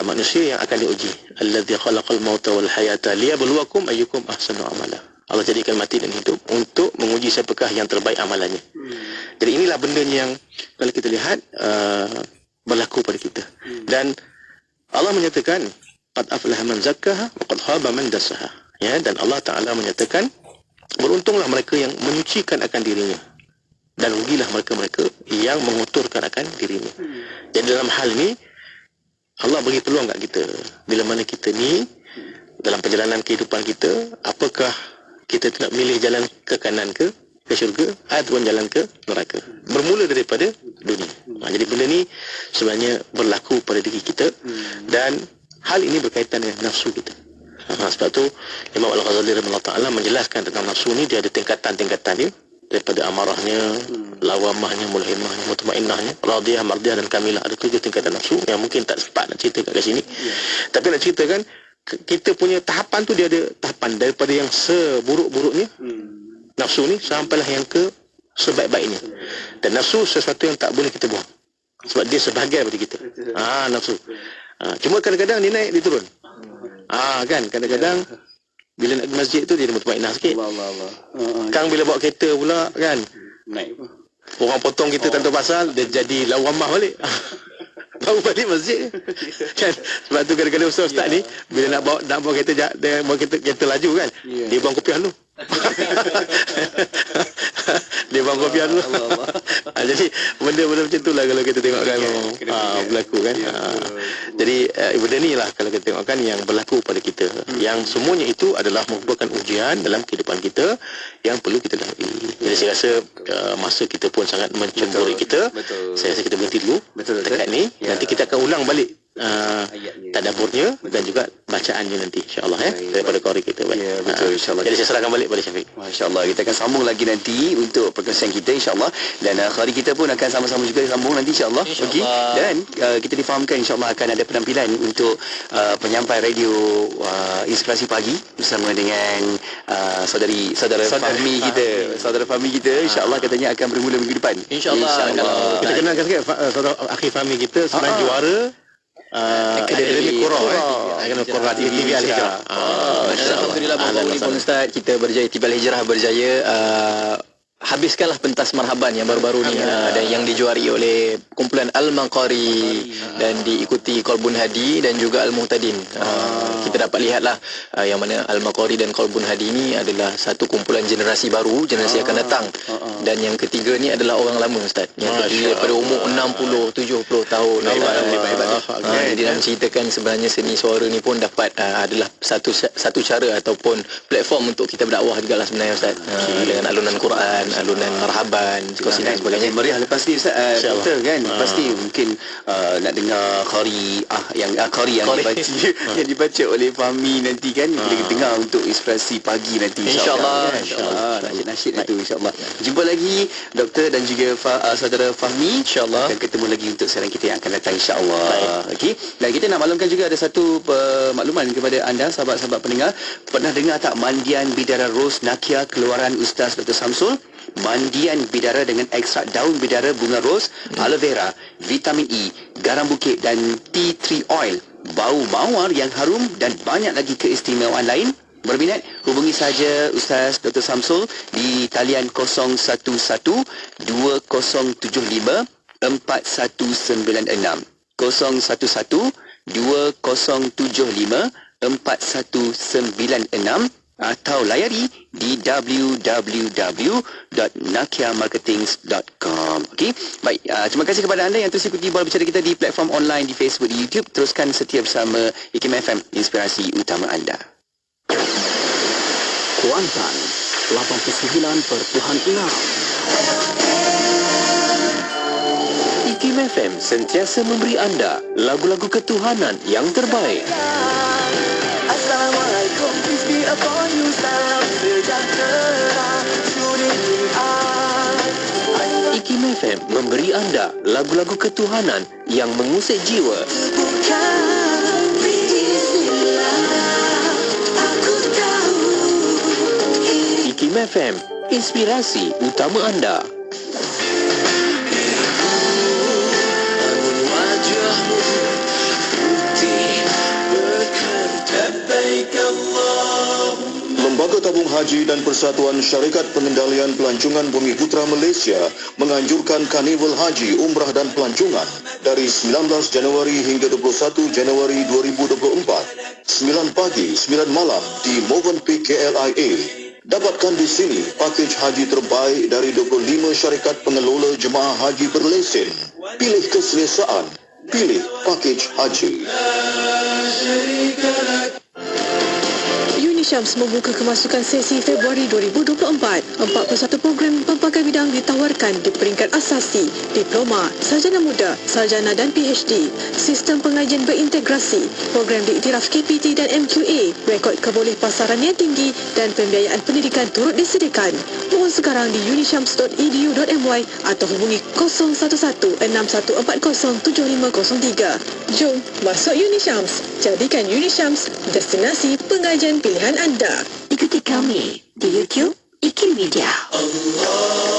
manusia yang akan diuji. Allazi khalaqal mauta wal hayata liyabluwakum ayyukum ahsanu amala. Allah jadikan mati dan hidup untuk menguji siapakah yang terbaik amalannya. Jadi inilah bendanya yang kalau kita lihat berlaku pada kita. Dan Allah menyatakan qad aflaha man zakkaha wa qad khaba man dassaha. Ya, dan Allah Ta'ala menyatakan beruntunglah mereka yang menyucikan akan dirinya dan rugilah mereka-mereka yang mengotorkan akan dirinya. Jadi dalam hal ini Allah bagi peluang kat kita. Bila mana kita ni dalam perjalanan kehidupan kita, apakah kita nak milih jalan ke kanan ke syurga ataupun jalan ke neraka. Bermula daripada dunia. Jadi benda ni sebenarnya berlaku pada diri kita dan hal ini berkaitan dengan nafsu kita. Sebab tu Imam Al-Ghazali rahimahullah ta'ala menjelaskan tentang nafsu ni, dia ada tingkatan-tingkatan dia, daripada amarahnya, lawamahnya, mulhimahnya, mutmainnahnya, radiyah, mardiyah dan kamilah. Ada 7 tingkatan nafsu yang mungkin tak sempat nak cerita kat sini. Tapi nak ceritakan kita punya tahapan tu, dia ada tahapan daripada yang seburuk-buruknya nafsu ni sampailah yang ke sebaik-baiknya. Dan nafsu sesuatu yang tak boleh kita buang. Sebab dia sebahagian daripada kita. Nafsu. Cuma kadang-kadang dia naik, dia turun. Kan kadang-kadang bila nak ke masjid tu dia mutmainnah sikit. Kang bila bawa kereta pula kan naik. Orang potong kita tanpa pasal, dia jadi lawamah balik. Baru balik masjid kan. Sebab tu kadang-kadang ustaz-ustaz ni bila nak bawa kereta, dia bawa kereta laju kan, dia buang kopiah dulu. Dia buang kopiah dulu. Jadi benda-benda macam tu lah kalau kita tengokkan berlaku kan. Jadi benda ni lah kalau kita tengokkan yang berlaku pada kita, yang semuanya itu adalah merupakan ujian dalam kehidupan kita yang perlu kita lalui. Jadi saya rasa masa kita pun sangat mencemburi kita. Saya rasa kita berhenti dulu dekat ni. Nanti kita akan ulang balik tadaburnya dan juga bacaannya nanti insya-Allah daripada qari kita. Ya, betul insya-Allah. Jadi saya serahkan balik pada Syafiq. Masya-Allah, kita akan sambung lagi nanti untuk perkongsian kita insya-Allah, dan qari kita pun akan sama-sama juga sambung nanti insya-Allah. Okey. Dan kita difahamkan insya-Allah akan ada penampilan untuk penyampai radio Inspirasi Pagi bersama dengan saudara Fahmi kita. Saudara Fahmi kita insya-Allah katanya akan bermula minggu depan. InsyaAllah. Kita kenalkan sikit saudara akhir Fahmi kita sebenarnya juara Akademi Qura Akademi Qura TV Al-Hijrah. Alhamdulillah bapak Ustaz, kita berjaya, TV Al-Hijrah berjaya habiskanlah pentas marhaban yang baru-baru ni dan yang dijuari oleh kumpulan Al-Maqari dan diikuti Qalbun Hadi dan juga Al-Muhtadin. Kita dapat lihatlah yang mana Al-Maqari dan Qalbun Hadi ni adalah satu kumpulan generasi baru, generasi akan datang. Dan yang ketiga ni adalah orang lama Ustaz, yang terdiri daripada umur 60 70 tahun. Jadi nak menceritakan sebenarnya seni suara ni pun dapat adalah satu cara ataupun platform untuk kita berdakwah juga lah sebenarnya Ustaz, dengan alunan Quran, alunan marhaban, psikologi dan sebagainya. Meriah lepas ni Ustaz, betul kan? Pasti mungkin nak dengar qari yang dibaca oleh Fahmi nanti kan, kita dengar untuk Inspirasi Pagi nanti insya-Allah. Nasyid itu insya-Allah. Jumpa lagi Doktor dan juga saudara Fahmi insya-Allah. Akan ketemu lagi untuk siaran kita yang akan datang insya-Allah. Okey. Dan kita nak maklumkan juga ada satu makluman kepada anda sahabat-sahabat pendengar. Pernah dengar tak mandian bidara ros Nakia keluaran Ustaz Dr. Samsul? Mandian bidara dengan ekstrak daun bidara, bunga ros, aloe vera, vitamin E, garam bukit dan tea tree oil, bau mawar yang harum dan banyak lagi keistimewaan lain. Berminat? Hubungi saja Ustaz Dr. Samsul di talian 011 2075 4196 011 2075 4196 atau layari di www.nakiamarketings.com. Okey. Baik, terima kasih kepada anda yang terus ikuti bola bicara kita di platform online, di Facebook, di YouTube. Teruskan setia bersama IKIM FM, inspirasi utama anda. Kuantan 89.6 IKIM FM sentiasa memberi anda lagu-lagu ketuhanan yang terbaik. Assalamualaikum, peace be upon you, salam sejahtera dunia. IKIM FM memberi anda lagu-lagu ketuhanan yang mengusik jiwa. IKIM FM, inspirasi utama anda. Lembaga Tabung Haji dan Persatuan Syarikat Pengendalian Pelancongan Bumi Putra Malaysia menganjurkan Karnival Haji, Umrah dan Pelancongan dari 19 Januari hingga 21 Januari 2024, 9 pagi, 9 malam di Movenpick KLIA. Dapatkan di sini pakej haji terbaik dari 25 syarikat pengelola jemaah haji berlesen. Pilih keselesaan, pilih pakej haji. Unishams membuka kemasukan sesi Februari 2024. 41 program pelbagai bidang ditawarkan di peringkat asasi, diploma, sarjana muda, sarjana dan PhD. Sistem pengajian berintegrasi, program diiktiraf KPT dan MQA, rekod kebolehpasaran yang tinggi dan pembiayaan pendidikan turut disediakan. Mohon sekarang di unishams.edu.my atau hubungi 011-6140-7503. Jom masuk Unishams. Jadikan Unishams destinasi pengajian pilihan anda. Ikuti kami di YouTube IKIM Media. Allah